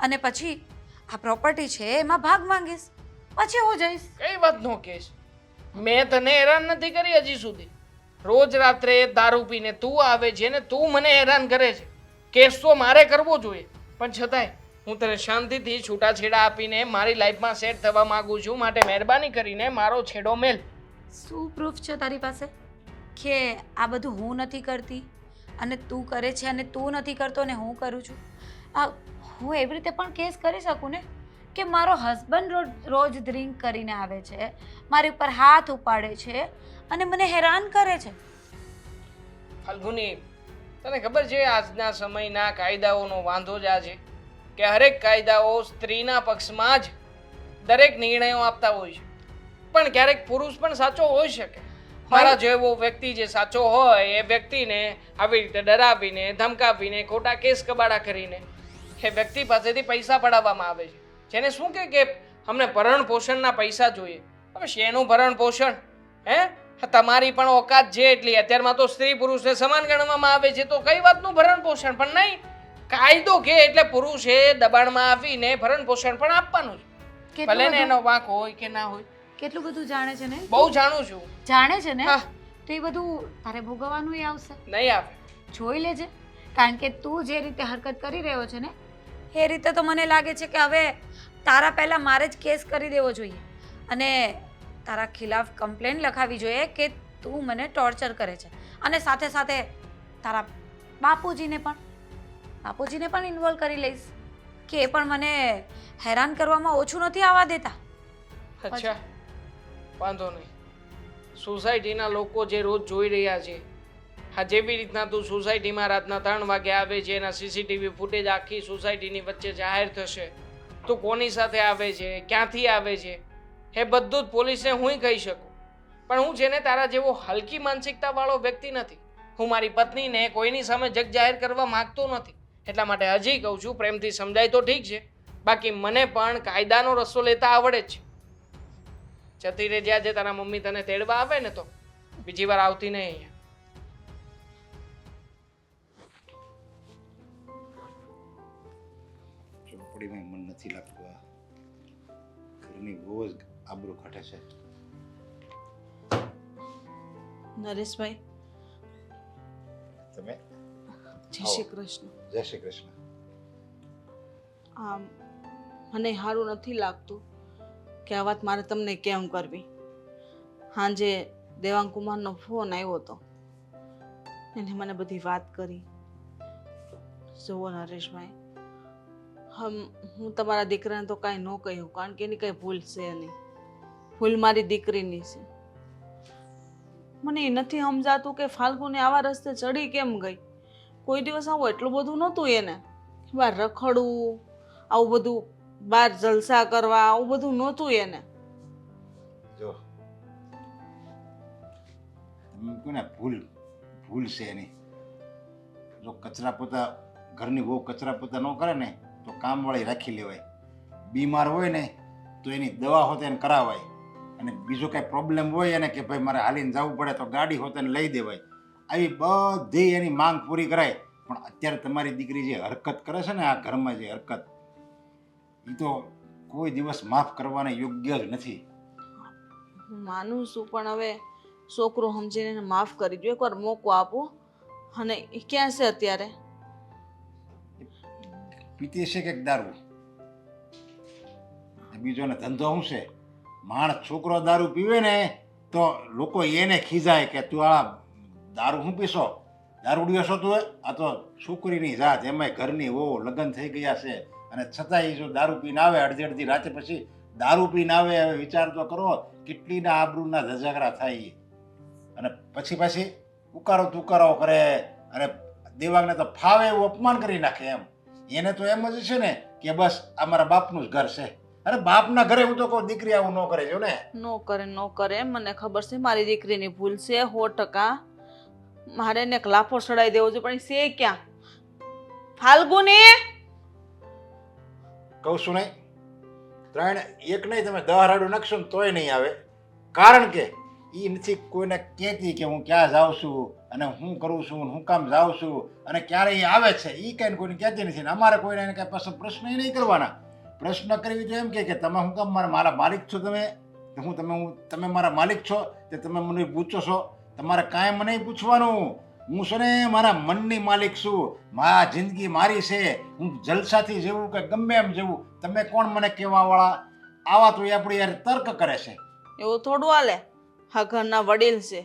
અને પછી આ પ્રોપર્ટી છે એમાં ભાગ માંગીશ, પછી હું જઈશ. કઈ વાતનો કેસ? મેં તને હેરાન નથી કરી હજી સુધી. રોજ રાત્રે દારૂ પીને તું આવે છે ને તું મને હેરાન કરે છે. કેસ તો મારે કરવો જોઈએ પણ છતાંય હું તને શાંતિથી છૂટાછેડા આપીને મારી લાઈફમાં સેટ થવા માંગુ છું. માટે મહેરબાની કરીને મારો છેડો મેલ. શું પ્રૂફ છે તારી પાસે કે આ બધું હું નથી કરતી અને તું કરે છે અને તું નથી કરતો ને હું કરું છું? હું એવી રીતે પણ કેસ કરી શકું ને કે મારો હસબન્ડ રોજ ડ્રિંક કરીને આવે છે, મારી ઉપર હાથ ઉપાડે છે અને મને હેરાન કરે છે. ફાલ્ગુની, તને ખબર છે આજના સમયના કાયદાઓનો વાંધો જ આ છે કે હરેક કાયદાઓ સ્ત્રીના પક્ષમાં જ દરેક નિર્ણયો આપતા હોય છે. પણ ક્યારેક પુરુષ પણ સાચો હોઈ શકે. મારા જેવો વ્યક્તિ જે સાચો હોય એ વ્યક્તિને આવી રીતે ડરાવીને ધમકાવીને ખોટા કેસ કબાડા કરીને એ વ્યક્તિ પાસેથી પૈસા પડાવવામાં આવે છે. જેને શું કે અમને ભરણ પોષણના પૈસા જોઈએ. હવે શેનું ભરણ પોષણ? હે, તમારી પણ ઓકાત છે એટલી. અત્યારમાં તો સ્ત્રી પુરુષને સમાન ગણવામાં આવે છે તો કઈ વાતનું ભરણ પોષણ? પણ નહીં, કાયદો કે એટલે પુરુષે દબાણમાં આવીને ભરણ પોષણ પણ આપવાનું છે. ભલે ને એનો વાંક હોય કે ના હોય. કેટલું બધું જાણે છે ને? બહુ જાણું છું. જાણે છે ને? હા. તો એ બધું તારે ભોગવવાનું આવશે. નહીં આવે. જોઈ લેજે. કારણ કે તું જે રીતે હરકત કરી રહ્યો છે ને એ રીતે તો મને લાગે છે કે હવે તારા પહેલાં મારે જ કેસ કરી દેવો જોઈએ અને તારા ખિલાફ કમ્પ્લેન લખાવી જોઈએ કે તું મને ટોર્ચર કરે છે. અને સાથે સાથે તારા બાપુજીને પણ ઇન્વોલ્વ કરી લઈશ કે એ પણ મને હેરાન કરવામાં ઓછું નથી આવવા દેતા. અચ્છા, વાંધો નહીં. સોસાયટીના લોકો જે રોજ જોઈ રહ્યા છે, હા, જેવી રીતના તું સોસાયટીમાં રાતના 3 વાગે આવે છે એના સીસીટીવી ફૂટેજ આખી સોસાયટીની વચ્ચે જાહેર થશે. તું કોની સાથે આવે છે, ક્યાંથી આવે છે, એ બધું જ પોલીસને હું કહી શકું. પણ હું છે ને તારા જેવો હલકી માનસિકતાવાળો વ્યક્તિ નથી. હું મારી પત્નીને કોઈની સામે જગ જાહેર કરવા માંગતો નથી. એટલા માટે હજી કહું છું, પ્રેમથી સમજાય તો ઠીક છે, બાકી મને પણ કાયદાનો રસ્તો લેતા આવડે જ છે. જતી રહે જ્યાં જે તારા મમ્મી તને તેડવા આવે ને તો બીજી વાર આવતી નહીં અહીંયા. ચોપડીમાં મન નથી લાગતું. આ ઘરની બહુ જ આબરૂ કાઢે છે. નરેશભાઈ, તમે જય શ્રી કૃષ્ણ. જય શ્રી કૃષ્ણ. આમ મને સારું નથી લાગતું કે આ વાત મારે તમને કેમ કરવી. સાંજે દેવાંગ કુમારનો ફોન આવ્યો હતો, એને મને બધી વાત કરી. જુઓ નરેશભાઈ, હું તમારા દીકરાને તો કાંઈ ન કહ્યું, કારણ કે એની કાંઈ ભૂલ છે નહીં. ભૂલ મારી દીકરીની છે. મને એ નથી સમજાતું કે ફાલ્ગુને આવા રસ્તે ચડી કેમ ગઈ. કોઈ દિવસ આવું એટલું બધું નહોતું એને, બહાર રખડવું, આવું બધું બહાર જલસા કરવા, આવું બધું નહોતું એને. જો તમે કહો ને ભૂલ છે એની. જો કચરા પોતા ઘરની બહુ કચરા પોતા ન કરે ને તો કામવાળી રાખી લેવાય. બીમાર હોય ને તો એની દવા હોતે એને કરાવાય. અને બીજો કાંઈ પ્રોબ્લેમ હોય એને કે ભાઈ મારે હાલીને જવું પડે તો ગાડી હોતે એને લઈ દેવાય. આવી બધી એની માંગ પૂરી કરાય. પણ અત્યારે તમારી દીકરી જે હરકત કરે છે ને આ ઘરમાં જે હરકત, એ તો કોઈ દિવસ માફ કરવાને યોગ્ય જ નથી. હું માનું છું, પણ હવે છોકરો સમજીને એને માફ કરી દો, એકવાર મોકો આપો. અને એ ક્યાં છે અત્યારે? પીતી છે કે દારૂ? બીજો ને ધંધો શું છે? માણસ છોકરો દારૂ પીવે ને તો લોકો એને ખીજાય કે તું આ દારૂ શું પીશો, દારૂડિયો છો તું? આ તો છોકરીની જાત, એમાંય ઘરની હો, લગ્ન થઈ ગયા છે, અને છતાંય જો દારૂ પીને આવે અડધી રાતે, પછી દારૂ પીને આવે. હવે વિચાર તો કરો કેટલીના આબરૂના ધજાગરા થાય. અને પછી ઉકારો તુકારો કરે, અને દેવાંગને તો ફાવે એવું અપમાન કરી નાખે. એને તો એમ જ છે ને કે બસ આ મારા બાપનું જ ઘર છે. અરે બાપના ઘરે હું તો કહું દીકરી આવું ન કરે. જો ને ન કરે, મને ખબર છે મારી દીકરીની ભૂલ છે 100%. મારે એને લાફો ચડાવી દેવો છે, પણ છે ક્યાં? ફાલ્ગુની, કહું છું નહીં, 3 એક નહીં, તમે 10 રાડું નાખશો ને તોય નહીં આવે. કારણ કે એ નથી કોઈને કહેતી કે હું ક્યાં જાઉં છું અને હું કરું છું, હું કામ જાઉં છું અને ક્યારે એ આવે છે. એ કંઈ કોઈને કહેતી નથી. ને અમારે કોઈને એને કાંઈ પાછો પ્રશ્ન નહીં કરવાના. પ્રશ્ન કરવી તો એમ કે તમે હું કામ મારા માલિક છો? તમે મારા માલિક છો તે તમે મને પૂછો છો? તમારે કાંઈ મને પૂછવાનું. હું છે ને મારા મનની માલિક છું. મારા જિંદગી મારી છે. હું જલસાથી જેવું કે ગમે એમ જેવું. તમે કોણ મને કહેવાવાળા? આવા તો એ આપણી યાર તર્ક કરે છે. એવું થોડું હાલે. હા, ઘરના વડીલ છે,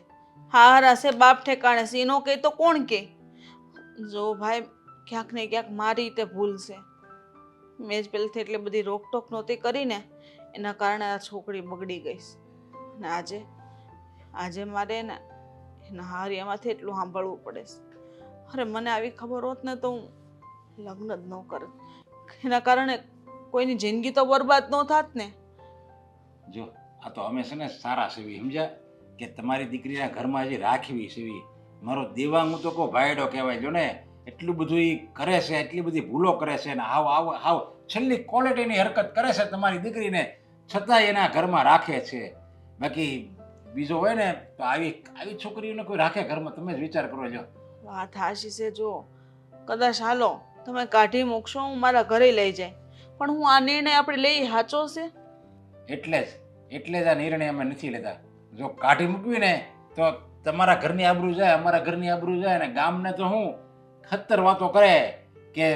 હારા છે, બાપ ઠેકાણે છે, એનો કહે તો કોણ કે? જો ભાઈ, ક્યાંક ને ક્યાંક મારી રીતે ભૂલ છે. મેં જ પહેલેથી એટલી બધી રોકટોક નહોતી કરીને, એના કારણે આ છોકરી બગડી ગઈ છે. અને આજે મારે ને એના હારિયામાંથી એટલું સાંભળવું પડે છે. અરે મને આવી ખબર હોત ને તો હું લગ્ન જ ન કરત. એના કારણે કોઈની જિંદગી તો બરબાદ ન થાત ને. જો આ તો અમે છે ને સારા સેવી, સમજ્યા? કે તમારી દીકરીના ઘરમાં હજી રાખવી સેવી. મારો દેવાંગ હું તો કહું ભાઈડો કહેવાય. જો ને એટલું બધું એ કરે છે, એટલી બધી ભૂલો કરે છે, ને હાવ છેલ્લી ક્વોલિટીની હરકત કરે છે તમારી દીકરીને, છતાંય એના ઘરમાં રાખે છે. બાકી બીજો હોય ને તો આવી છોકરીઓને કોઈ રાખે ઘરમાં? તમે જ વિચાર કરો. જો વાત હાશી છે. જો કદાચ હાલો તમે કાઢી મૂકશો, હું મારા ઘરે લઈ જાય, પણ હું આ નિર્ણય આપણે લઈ સાચો છે? એટલે જ આ નિર્ણય અમે નથી લેતા. જો કાઢી મૂકવી ને તો તમારા ઘરની આબરૂ જાય, અમારા ઘરની આબરૂ જાય, ને ગામને તો હું ખતર વાતો કરે કે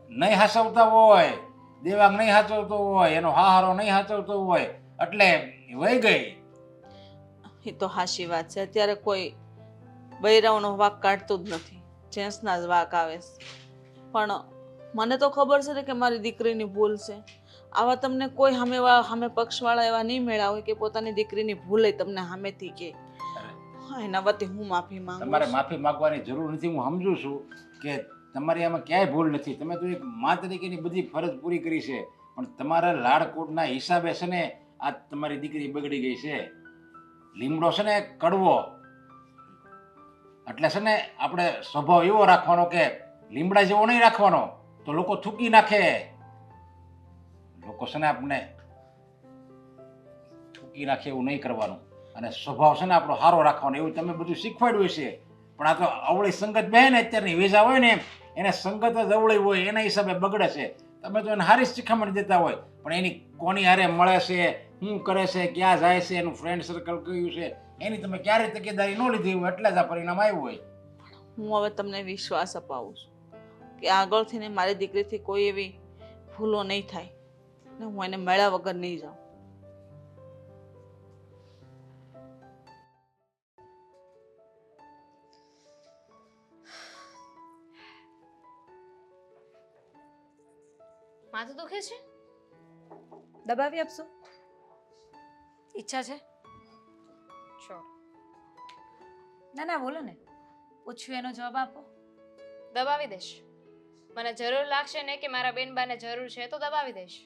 નહીં હાચવતા હોય, દેવાંગ નહીં હાચવતો હોય, એનો હાહારો નહીં હાચવતો હોય, એટલે વહી ગઈ. એ તો હાશી વાત છે. અત્યારે કોઈ બૈરાઓનો વાંક કાઢતું જ નથી, જેન્ટ્સના જ વાંક આવે છે. પણ મને તો ખબર છે ને કે મારી દીકરીની ભૂલ છે. આવા તમને કોઈ સામે પક્ષવાળા એવા નહીં મળ્યા હોય કે પોતાની દીકરીની ભૂલ તમને સામેથી કહે. એના વતી હું માફી માંગુ. તમારે માફી માંગવાની જરૂર નથી. હું સમજુ છું કે તમારી આમાં ક્યાંય ભૂલ નથી. તમે તો એક મા તરીકેની બધી ફરજ પૂરી કરી છે, પણ તમારા લાડકોટના હિસાબે છે ને આ તમારી દીકરી બગડી ગઈ છે. લીમડો છે ને કડવો, એટલે છે ને આપણે સ્વભાવ એવો રાખવાનો કે લીમડા જેવો નહીં રાખવાનો, તો લોકો થૂકી નાખે. લોકો છે ને આપણે ઠૂકી નાખે એવું નહીં કરવાનું, અને સ્વભાવ છે ને આપણો સારો રાખવાનો, એવું તમે બધું શીખવાડ્યું છે. પણ આ તો અવળી સંગત બે ને અત્યારની વેજા હોય ને એને સંગત જ અવળી હોય, એના હિસાબે બગડે છે. તમે તો એને સારી શિખામણ દેતા હોય, પણ એની કોની હારે મળે છે, શું કરે છે, ક્યાં જાય છે, એનું ફ્રેન્ડ સર્કલ કયું છે, એની તમે ક્યારે તકેદારી ન લીધી હોય એટલે જ આ પરિણામ આવ્યું હોય. હું હવે તમને વિશ્વાસ અપાવું છું કે આગળથી ને મારી દીકરીથી કોઈ એવી ભૂલો નહીં થાય ને હું એને મળ્યા વગર નહીં જાઉં. માથું દુખે છે? દબાવી આપશો? ઈચ્છા છે? શ્યોર. ના ના બોલો ને, પૂછ્યું એનો જવાબ આપો. દબાવી દઈશ. મને જરૂર લાગશે ને કે મારા બેનબાને જરૂર છે તો દબાવી દઈશ.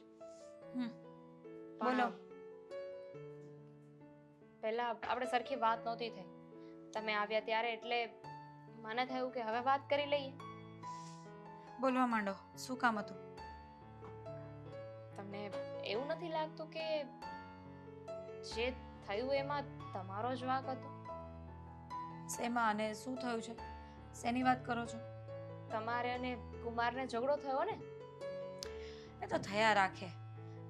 બોલો. પહેલા આપણે સરખી વાત નહોતી થઈ. તમે આવ્યા ત્યારે એટલે મને થયું કે હવે વાત કરી લઈએ. બોલવા માંડો, શું કામ હતું? તમને એવું નથી લાગતું કે જે થયું એમાં તમારો જ વાંક હતો? શેમાં અને શું થયું છે? શેની વાત કરો છો? તમારે અને કુમારને ઝઘડો થયો ને? એ તો થયા રાખે.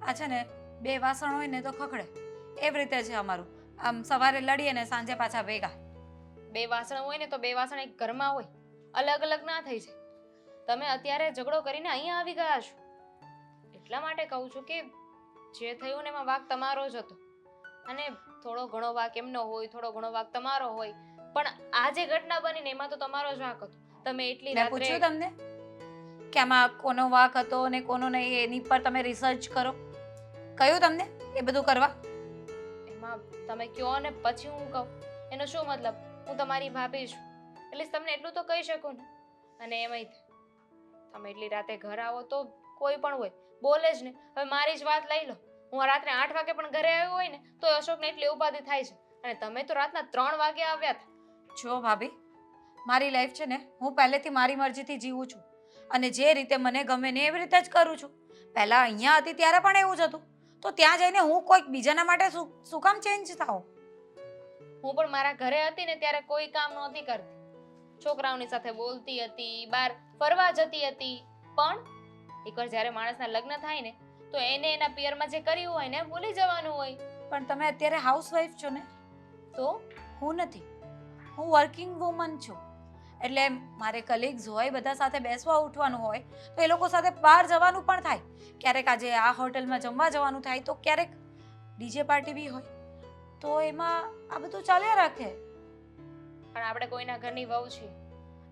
આ છે ને બે વાસણ હોય ને તો ખખડે, એવી રીતે છે અમારું. આમ સવારે લડીએ ને સાંજે પાછા ભેગા. બે વાસણ હોય ને તો બે વાસણ એક ઘરમાં હોય, અલગ અલગ ના થઈ જાય. તમે અત્યારે ઝઘડો કરીને અહીંયા આવી ગયા છો, એટલા માટે કહું છું કે જે થયું ને એમાં વાંક તમારો જ હતો. અને થોડો ઘણો વાંક એમનો હોય, થોડો ઘણો વાંક તમારો હોય, પણ આ જે ઘટના બની ને એમાં તો તમારો જ વાંક હતો. તમે એટલી મેં પૂછ્યું રાત્રે તમને કે આમાં કોનો વાંક હતો ને કોનો નહીં, એની પર તમે રિસર્ચ કરો. કહ્યું તમને એ બધું કરવા? એમાં તમે કહો ને પછી હું કહું, એનો શું મતલબ? હું તમારી ભાભી છું એટલે તમને એટલું તો કહી શકું ને. અને એમાંય તમે એટલી રાતે ઘર આવો તો કોઈ પણ હોય બોલે જ ને. હવે મારી જ વાત લઈ લો, હું રાત્રે 8 વાગે પણ ઘરે આવ્યો હોય ને તો અશોકને એટલી ઉપાધિ થાય છે, અને તમે તો રાતના 3 વાગે આવ્યા હતા. જો ભાભી, મારી લાઈફ છે ને હું પહેલેથી મારી મરજીથી જીવું છું, અને જે રીતે મને ગમે ને એવી રીતે જ કરું છું. પહેલાં અહીંયા હતી ત્યારે પણ એવું જ હતું, તો ત્યાં જઈને હું કોઈક બીજાના માટે શું કામ ચેન્જ થાઉં? હું પણ મારા ઘરે હતી ને ત્યારે કોઈ કામ નહોતી કરતી, છોકરાઓની સાથે બોલતી હતી, બહાર ફરવા જતી હતી. પણ એકવાર જ્યારે માણસના લગ્ન થાય ને તો એને એના પિયરમાં જે કર્યું હોય ને ભૂલી જવાનું હોય. પણ તમે અત્યારે હાઉસવાઈફ છો ને? તો હું નથી, હું વર્કિંગ વુમન છું. એટલે મારે કલીગ્સ હોય, બધા સાથે બેસવા ઉઠવાનું હોય, તો એ લોકો સાથે બહાર જવાનું પણ થાય. ક્યારેક આજે આ હોટલમાં જમવા જવાનું થાય, તો ક્યારેક ડીજે પાર્ટી બી હોય, તો એમાં આ બધું ચાલ્યા રાખે. પણ આપણે કોઈના ઘરની વહુ છીએ,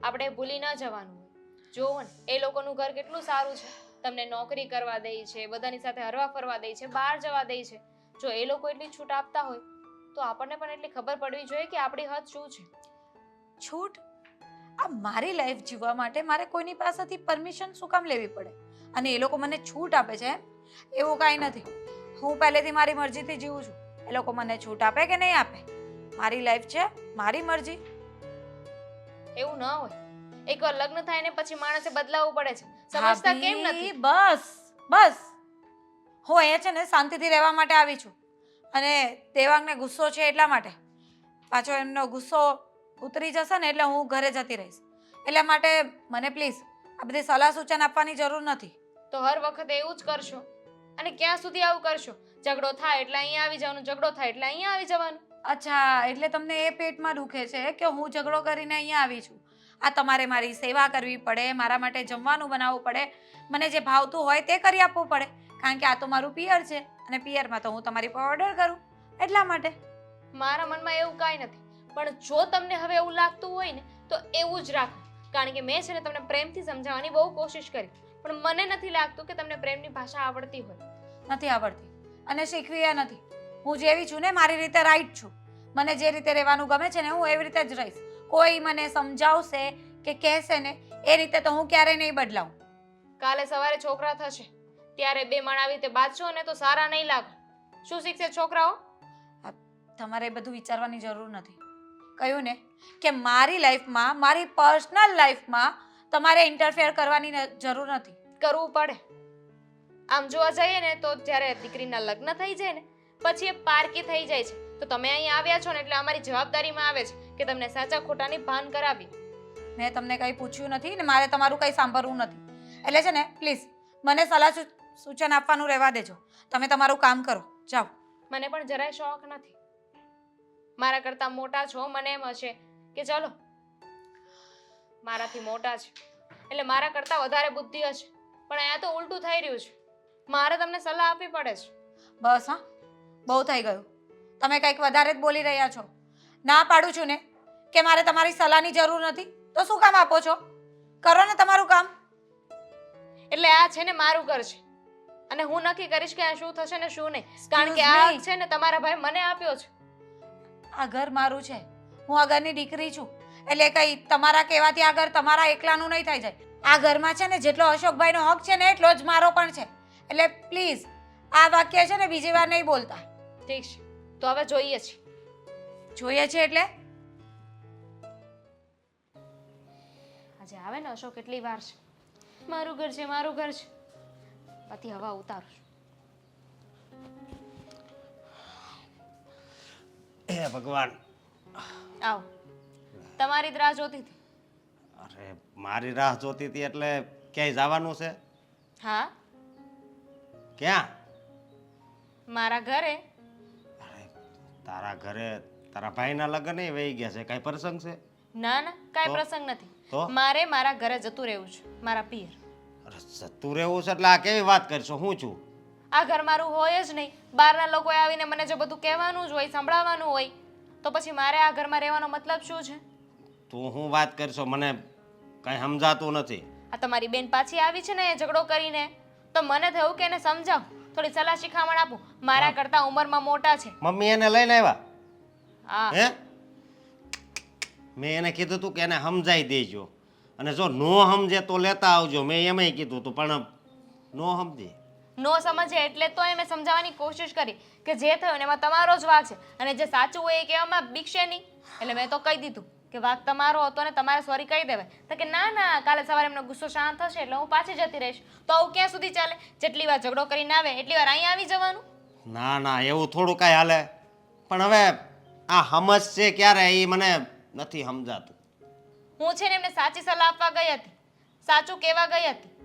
આપણે ભૂલી ન જવાનું હોય. જોવો ને એ લોકોનું ઘર કેટલું સારું છે, તમને નોકરી કરવા દે છે, બધાની સાથે હરવા ફરવા દે છે, બહાર જવા દે છે. જો એ લોકો એટલી છૂટ આપતા હોય તો આપણને પણ એટલી ખબર પડવી જોઈએ કે આપણી હદ શું છે. છૂટ? આ મારી લાઈફ જીવવા માટે મારે કોઈની પાસેથી પરમિશન શું કામ લેવી પડે? અને એ લોકો મને છૂટ આપે છે એમ? એવું કાંઈ નથી. હું પહેલેથી મારી મરજીથી જીવું છું. એ લોકો મને છૂટ આપે કે નહીં આપે, મારી લાઈફ છે, મારી મરજી. એવું ન હોય. એકવાર લગ્ન થાય ને પછી માણસે બદલાવવું પડે છે. સમજતા કેમ નથી? બસ બસ, હું અહીંયા છે ને શાંતિથી રહેવા માટે આવી છું, અને દેવાંગને ગુસ્સો છે એટલા માટે. પાછો એમનો ગુસ્સો ઉતરી જશે ને એટલે હું ઘરે જતી રહીશ. એટલા માટે મને પ્લીઝ આ બધી સલાહ સૂચન આપવાની જરૂર નથી. તો હર વખતે એવું જ કરશો, અને ક્યાં સુધી આવું કરશો? ઝઘડો થાય એટલે અહીંયા આવી જવાનું, ઝઘડો થાય એટલે અહીંયા આવી જવાનું. અચ્છા, એટલે તમને એ પેટમાં દુખે છે કે હું ઝઘડો કરીને અહીંયા આવી છું. આ તમારે મારી સેવા કરવી પડે, મારા માટે જમવાનું બનાવવું પડે, મને જે ભાવતું હોય તે કરી આપવું પડે, કારણ કે આ તો મારું પિયર છે, અને પિયરમાં તો હું તમારી પર ઓર્ડર કરું, એટલા માટે. મારા મનમાં એવું કાંઈ નથી, પણ જો તમને હવે એવું લાગતું હોય ને તો એવું જ રાખો. કારણ કે મેં છે ને તમને પ્રેમથી સમજાવવાની બહુ કોશિશ કરી, પણ મને નથી લાગતું કે તમને પ્રેમની ભાષા આવડતી હોય. નથી આવડતી, અને શીખવી નથી. હું જેવી છું ને મારી રીતે રાઈટ છું. મને જે રીતે રહેવાનું ગમે છે ને હું એવી રીતે જ રહીશ. કોઈ મને સમજાવશે કે કહેશે ને એ રીતે તો હું ક્યારેય નહીં બદલાવું. કાલે સવારે છોકરા થશે ત્યારે બે માણ આવી રીતે બાજશો ને તો સારા નહીં લાગો. શું શીખશે છોકરાઓ? તમારે એ બધું વિચારવાની જરૂર નથી. કહ્યું ને કે મારી લાઈફમાં, મારી પર્સનલ લાઈફમાં તમારે ઇન્ટરફેર કરવાની જરૂર નથી. કરવું પડે. આમ જોવા જઈએ ને તો જ્યારે દીકરીના લગ્ન થઈ જાય ને પછી એ પારકી થઈ જાય છે. તો તમે અહીં આવ્યા છો ને એટલે અમારી જવાબદારીમાં આવે છે કે તમને સાચા ખોટાની ભાન કરાવી. મેં તમને કંઈ પૂછ્યું નથી ને મારે તમારું કંઈ સાંભળવું નથી. એટલે છે ને પ્લીઝ મને સલાહ સૂચન આપવાનું રહેવા દેજો. તમે તમારું કામ કરો, જાઓ. મને પણ જરાય શોખ નથી. મારા કરતાં મોટા છો, મને એમ હશે કે ચલો મારાથી મોટા છે એટલે મારા કરતાં વધારે બુદ્ધિ હશે, પણ અહીંયા તો ઉલટું થઈ રહ્યું છે. મારે તમને સલાહ આપવી પડે છે. બસ હા, બહુ થઈ ગયું. તમે કંઈક વધારે જ બોલી રહ્યા છો. ના પાડું છું ને કે મારે તમારી સલાહની જરૂર નથી, તો શું કામ આપો છો? કરો ને તમારું કામ. એટલે આ છે ને મારું ઘર છે અને હું નક્કી કરીશ કે આ શું થશે ને શું નહીં, કારણ કે આ Excuse me. હક છે ને તમારા ભાઈ મને આપ્યો છે. આ ઘર મારું છે, હું આ ઘરની દીકરી છું, એટલે કંઈ તમારા કહેવાથી આ ઘર તમારા એકલાનું નહીં થઈ જાય. આ ઘરમાં છે ને જેટલો અશોકભાઈનો હક છે ને એટલો જ મારો પણ છે. એટલે પ્લીઝ આ વાક્ય છે ને બીજી વાર નહીં બોલતા. ઠીક છે, તો હવે જોઈએ છીએ. જોઈએ છે એટલે આજે આવે ને અશોક કેટલી વાર છે, મારું ઘર છે મારું ઘર છે, પછી હવા ઉતારું છું. હે ભગવાન. આવો, તમારી જ રાહ જોતી હતી. અરે મારી રાહ જોતી હતી એટલે ક્યાંય જવાનું છે? હા, ક્યાં? મારા ઘરે. અરે તારા ઘરે તારા ભાઈના લગ્ન એ વહી ગયા છે, કાંઈ પ્રસંગ છે? ના ના, કાંઈ તો? પ્રસંગ નથી. તો? મારે મારા ઘરે જતું રહેવું છે, મારા પિયર. અરે જતું રહેવું છે એટલે આ કેવી વાત કરશો? હું છું આ ઘર મારું હોય જ નહીં. બહારના લોકોએ આવીને મને જો બધું કહેવાનું જ હોય, સંભળાવવાનું હોય, તો પછી મારે આ ઘરમાં રહેવાનો મતલબ શું છે? તું હું વાત કરશો? મને કાંઈ સમજાતું નથી. આ તમારી બેન પાછી આવી છે ને એ ઝઘડો કરીને, તો મને થયું કે એને સમજાવ, થોડી સલાહ શિખામણ આપું. મારા કરતાં ઉંમરમાં મોટા છે. મમ્મી એને લઈને આવ્યા? હા, હે? મેં એને કીધું તું કે એને સમજાઈ દેજો, અને જો નો સમજે તો લેતા આવજો. મેં એમાંય કીધું તું પણ નો સમજે. નો સમજે એટલે તો મેં સમજાવવાની કોશિશ કરી કે જે થયું ને એમાં તમારો જ વાંક છે, અને જે સાચું હોય એ કહેવામાં બીકશે નહીં. એટલે મેં તો કહી દીધું કે વાંક તમારો હતો ને તમારે સોરી કહી દેવાય. તો કે ના ના, કાલે સવારે એમનો ગુસ્સો શાંત થશે એટલે હું પાછી જતી રહીશ. તો આવું ક્યાં સુધી ચાલે? જેટલી વાર ઝઘડો કરીને આવે એટલી વાર અહીં આવી જવાનું? ના ના, એવું થોડું કાંઈ હાલે. પણ હવે આ સમજ છે ક્યારે એ મને નથી સમજાતું. હું છે ને એમને સાચી સલાહ આપવા ગઈ હતી, સાચું કહેવા ગઈ હતી,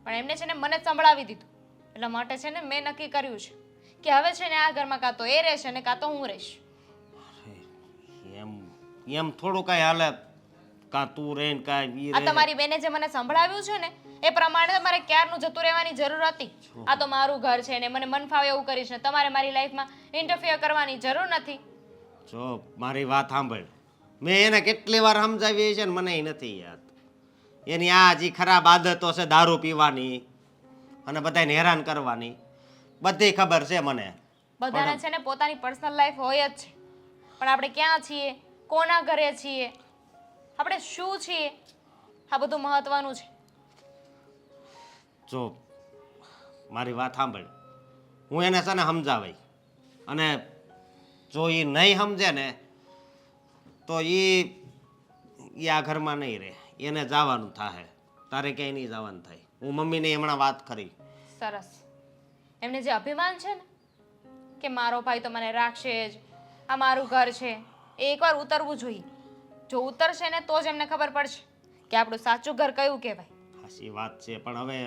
પણ એમને છે ને મને જ સંભળાવી દીધું. એટલા માટે છે ને મેં નક્કી કર્યું છે કે હવે છે ને આ ઘરમાં કાં તો એ રહેશે ને કાં તો હું રહીશ. એમ એમ થોડું કાંઈ હાલે? કાં તું રહે ને કાંઈ ઈ આ રહે. તમારી બેને જે મને સંભળાવ્યું છે ને એ પ્રમાણે તમારે ક્યારનું જતું રહેવાની જરૂર હતી. આ તો મારું ઘર છે ને મને મન ફાવે એવું કરીશ ને તમારે મારી લાઈફમાં ઇન્ટરફિયર કરવાની જરૂર નથી. જો મારી વાત સાંભળ, મેં એને કેટલી વાર સમજાવી છે ને મને નથી યાદ. એની આ જે ખરાબ આદતો છે દારૂ પીવાની અને બધાને હેરાન કરવાની, બધી ખબર છે મને. બધાને છે ને પોતાની પર્સનલ લાઈફ હોય જ છે, પણ આપણે ક્યાં છીએ, કોના ઘરે છીએ, આપણે શું છીએ, આ બધું મહત્વનું છે. જો મારી વાત સાંભળ, હું એને છે ને સમજાવાય, અને જો એ નહીં સમજે ને તો એ આ ઘરમાં નહીં રહે, એને જવાનું થાય. તારે ક્યાંય નહીં જવાનું થાય. હું મમ્મીને હમણાં વાત કરી. સરસ. એમને જે અભિમાન છે ને કે મારો ભાઈ તો મને રાખશે જ, આ મારું ઘર છે, એ એકવાર ઉતરવું જોઈએ. જો ઉતરશે ને તો જ એમને ખબર પડશે કે આપણું સાચું ઘર કયું કહેવાય. સાચી વાત છે, પણ હવે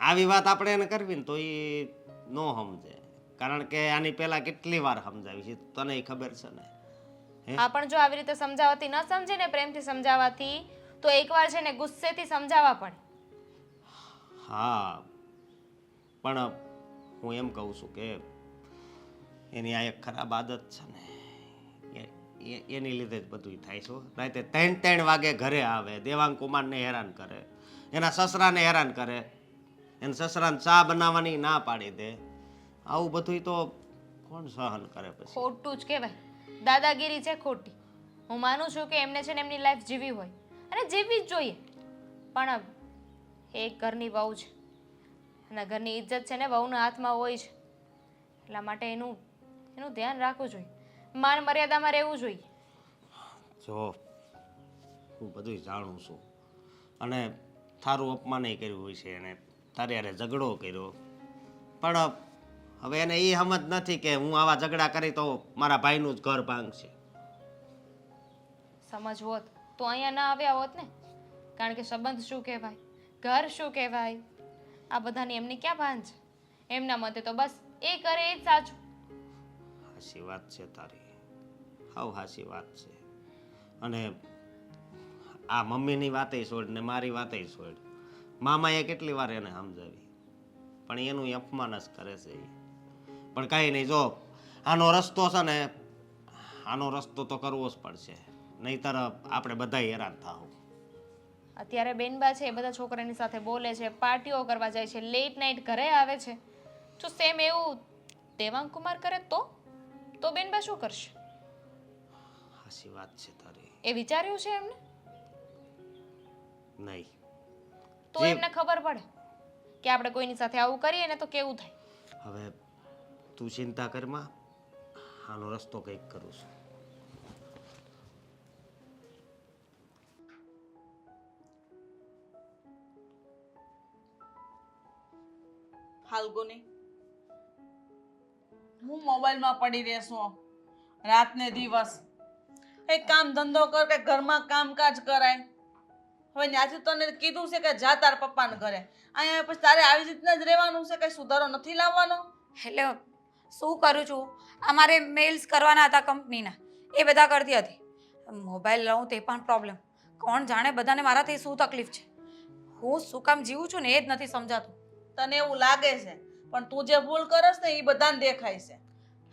આવી વાત આપણે એને કરવી ને તો એ ન સમજે. કારણ કે આની પહેલા કેટલી વાર સમજાવી છે, તને ખબર છે ને. આ પણ જો આવી રીતે સમજાવવાથી ન સમજે ને, પ્રેમથી સમજાવવાથી, તો એકવાર છે ને ગુસ્સેથી સમજાવવા પડે. હા, પણ હું એમ કહું છું કે એની આ એક ખરાબ આદત છે ને, એની લીધે જ બધું થાય છે. રાતે 3 વાગે ઘરે આવે, દેવાંગ કુમારને હેરાન કરે, એના સસરાને હેરાન કરે, એના સસરાને ચા બનાવવાની ના પાડી દે. આવું બધું તો કોણ સહન કરે પછી? ખોટું જ કહેવાય, દાદાગીરી છે ખોટી. હું માનું છું કે એમને છે ને એમની લાઈફ જીવી હોય અને જીવવી જ જોઈએ, પણ એક ઘરની વહુ છે અને ઘરની ઇજ્જત છે ને વહુના હાથમાં હોય છે. એટલા માટે એનું ધ્યાન રાખવું જોઈએ, માન મર્યાદામાં રહેવું જોઈએ. જો હું બધું જાણું છું, અને થારું અપમાન કર્યું હોય છે એને, તારે હારે ઝઘડો કર્યો, પણ હવે એને એ સમજ નથી કે હું આવા ઝઘડા કરી તો મારા ભાઈનું જ ઘર ભાંગશે. સમજ હોત તો અહીંયા ના આવ્યા હોત ને. કારણ કે સંબંધ શું કહેવાય, ઘર શું કહેવાય, આ બધાની એમની ક્યાં ભાન છે. એમના મતે તો બસ એ કરે એ જ સાચું. હાચી વાત છે તારી, હાવ હાચી વાત છે. અને આ મમ્મીની વાતે છોડ ને મારી વાતે છોડ, મામાએ કેટલી વાર એને સમજાવી, પણ એનું ય અપમાન જ કરે છે ઈ. પણ કાંઈ નહીં, જો આનો રસ્તો છે ને, આનો રસ્તો તો કરવો જ પડશે, નહીંતર આપણે બધા હેરાન થાવ. અત્યારે બેનબા છે એ બધા છોકરાની સાથે બોલે છે, પાર્ટીઓ કરવા જાય છે, લેટ નાઇટ ઘરે આવે છે. જો સેમ એવું દેવાંગ કુમાર કરે તો બેનબા શું કરશે? હાચી વાત છે તારી. એ વિચાર્યું છે એમને? નહીં. તો જે- એમને ખબર પડે કે આપણે કોઈની સાથે આવું કરીએ ને તો કેવું થાય. હવે તું ચિંતા કરમાં, આનો રસ્તો કંઈક કરું છું. ફાલ્ગુની, હું મોબાઈલમાં પડી રહેશો રાત ને દિવસ? એક કામ ધંધો કર કે ઘરમાં કામકાજ કરાય. હવે ત્યાંથી તને કીધું છે કે જા તાર પપ્પાને ઘરે, અહીંયા પછી તારે આવી રીતના જ રહેવાનું છે, કઈ સુધારો નથી લાવવાનો? એટલે શું કરું છું, અમારે મેલ્સ કરવાના હતા કંપનીના, એ બધા કરતી હતી. મોબાઈલ લઉં તે પણ પ્રોબ્લેમ. કોણ જાણે બધાને મારાથી શું તકલીફ છે. હું શું કામ જીવું છું ને એ જ નથી સમજાતું. તને એવું લાગે છે, પણ તું જે ભૂલ કરસ ને એ બધાને દેખાય છે.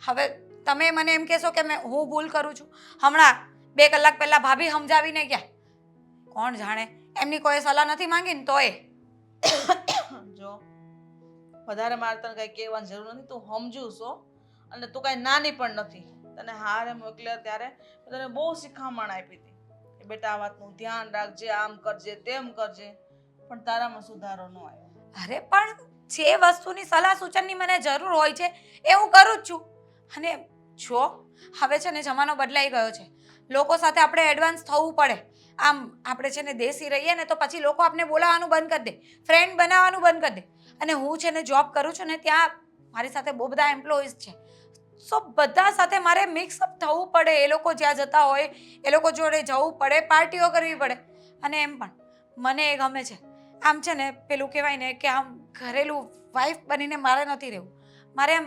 હવે તમે મને એમ કહેશો કે હું ભૂલ કરું છું? હમણાં 2 કલાક પહેલા ભાભી સમજાવીને ગયા. કોણ જાણે એમની કોઈ સલાહ નથી માંગી ને તોય. જો વધારે મારે તને કઈ કહેવાની જરૂર નથી, તું સમજુ છો અને તું કઈ નાની પણ નથી. તને હારે મોકલ્યા ત્યારે મેં તને બહુ શિખામણ આપી હતી કે બેટા આ વાતનું ધ્યાન રાખજે, આમ કરજે, તેમ કરજે, પણ તારામાં સુધારો ન આવ્યો. અરે પણ જે વસ્તુની સલાહ સૂચનની મને જરૂર હોય છે એ હું કરું જ છું. અને જો હવે છે ને જમાનો બદલાઈ ગયો છે, લોકો સાથે આપણે એડવાન્સ થવું પડે. આમ આપણે છે ને દેશી રહીએ ને તો પછી લોકો આપણે બોલાવવાનું બંધ કરી દે, ફ્રેન્ડ બનાવવાનું બંધ કરી દે. અને હું છે ને જોબ કરું છું ને ત્યાં મારી સાથે બહુ બધા એમ્પ્લોઈઝ છે, સો બધા સાથે મારે મિક્સઅપ થવું પડે. એ લોકો જ્યાં જતા હોય એ લોકો જોડે જવું પડે, પાર્ટીઓ કરવી પડે. અને એમ પણ મને એ ગમે છે. આમ છે ને પેલું કહેવાય ને કે આમ ઘરેલું વાઈફ બનીને મારે નથી રહેવું. મારે એમ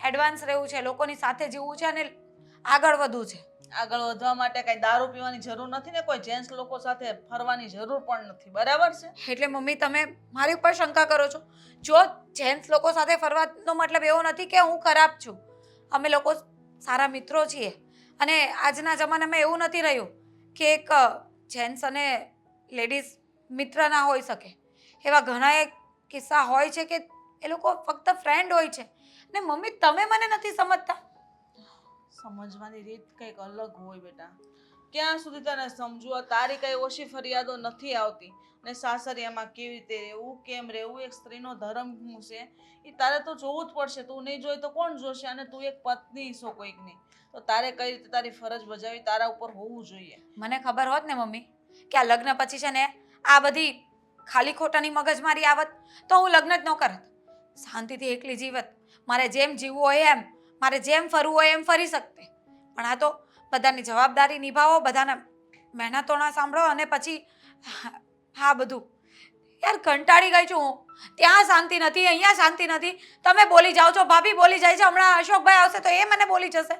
એડવાન્સ રહેવું છે, લોકોની સાથે જીવવું છે અને આગળ વધવું છે. આગળ વધવા માટે કઈ દારૂ પીવાની જરૂર નથી ને કોઈ જેન્ટ્સ લોકો સાથે ફરવાની જરૂર પણ નથી, બરાબર છે? એટલે મમ્મી તમે મારી ઉપર શંકા કરો છો. જો જેન્ટ્સ લોકો સાથે ફરવાનો મતલબ એવો નથી કે હું ખરાબ છું. અમે લોકો સારા મિત્રો છીએ અને આજના જમાનામાં એવું નથી રહ્યું કે એક જેન્ટ્સ અને લેડીઝ મિત્ર ના હોઈ શકે. એવા ઘણા એક કિસ્સા હોય છે કે એ લોકો ફક્ત ફ્રેન્ડ હોય છે. ને મમ્મી તમે મને નથી સમજતા. સમજવાની રીત કંઈક અલગ હોય બેટા. ક્યાં સુધી તને સમજવું? તારી કઈ ઓછી ફરિયાદો નથી આવતી ને સાસરિયામાં કેવી રીતે રહેવું, કેમ રહેવું, એક સ્ત્રીનો ધર્મ શું છે એ તારે તો જોવું જ પડશે. તું નહીં જોઈ તો કોણ જોશે? અને તું એક પત્ની છો કોઈકની, તો તારે કઈ રીતે તારી ફરજ બજાવી તારા ઉપર હોવું જોઈએ. મને ખબર હોત ને મમ્મી કે આ લગ્ન પછી છે ને આ બધી ખાલી ખોટાની મગજમારી આવત તો હું લગ્ન જ ન કરત. શાંતિથી એકલી જીવત. મારે જેમ જીવવું હોય એમ, મારે જેમ ફરવું હોય એમ ફરી શકતે. પણ આ તો બધાની જવાબદારી નિભાવો, બધાના મહેનતોના સાંભળો અને પછી હા બધું. યાર કંટાળી ગઈ છું હું. ત્યાં શાંતિ નથી, અહીંયા શાંતિ નથી. તમે બોલી જાઓ છો, ભાભી બોલી જાય છે, હમણાં અશોકભાઈ આવશે તો એ મને બોલી જશે.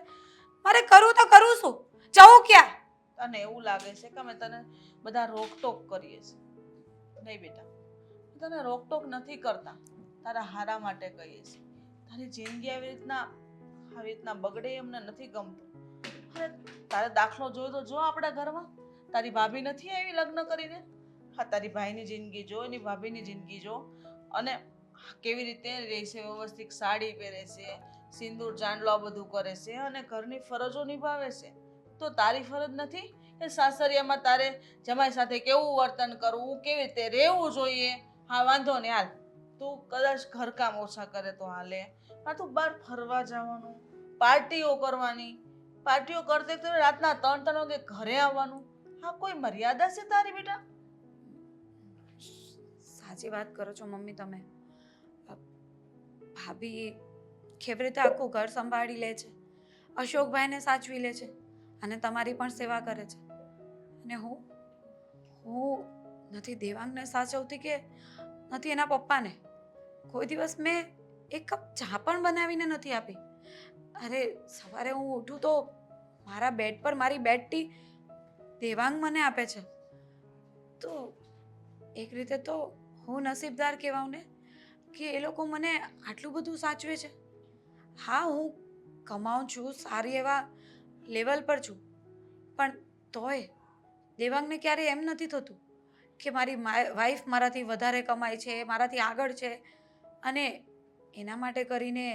મારે કરવું તો કરું શું? જવું ક્યાં? તને એવું લાગે છે કે અમે તને બધા રોકટોક કરીએ છીએ? નહીં બેટા, તને રોકટોક નથી કરતા, તારા હારા માટે કહીએ છીએ. તારી જિંદગી આવી રીતના બગડે એમને નથી ગમતું. અરે તારે દાખલો જોયો તો જો આપણા ઘરમાં તારી ભાભી નથી આવી લગ્ન કરીને? હા, તારી ભાઈની જિંદગી જો, એની ભાભીની જિંદગી જો, અને કેવી રીતે રહે છે, વ્યવસ્થિત સાડી પહેરે છે, સિંદૂર ચાંદલો બધું કરે છે અને ઘરની ફરજો નિભાવે છે. તો તારી ફરજ નથી કે સાસરિયામાં તારે જમાઈ સાથે કેવું વર્તન કરવું, કેવી રીતે રહેવું જોઈએ? હા વાંધો નહીં, હાલ તું કદાચ ઘરકામ ઓછા કરે તો હાલે, પણ તું બહાર ફરવા જવાનું, પાર્ટીઓ કરવાની, પાર્ટીઓ કરતે તો રાતના 3 વાગે ઘરે આવવાનું. હા, કોઈ મર્યાદા છે તારી બેટા? સાચી વાત કરો છો મમ્મી તમે. ભાભી કેવી રીતે આખું ઘર સંભાળી લે છે, અશોકભાઈને સાચવી લે છે અને તમારી પણ સેવા કરે છે. અને હું નથી દેવાંગને સાચવતી કે નથી એના પપ્પાને. કોઈ દિવસ મેં એક કપ ચા પણ બનાવીને નથી આપી. અરે સવારે હું ઉઠું તો મારા બેડ પર મારી બેડ ટી દેવાંગ મને આપે છે. તો એક રીતે તો હું નસીબદાર કહેવાઉં ને કે એ લોકો મને આટલું બધું સાચવે છે. હા, હું કમાઉં છું, સારી એવા લેવલ પર છું, પણ તોય દેવાંગને ક્યારેય એમ નથી થતું કે મારી વાઈફ મારાથી વધારે કમાય છે, મારાથી આગળ છે, અને એના માટે કરીને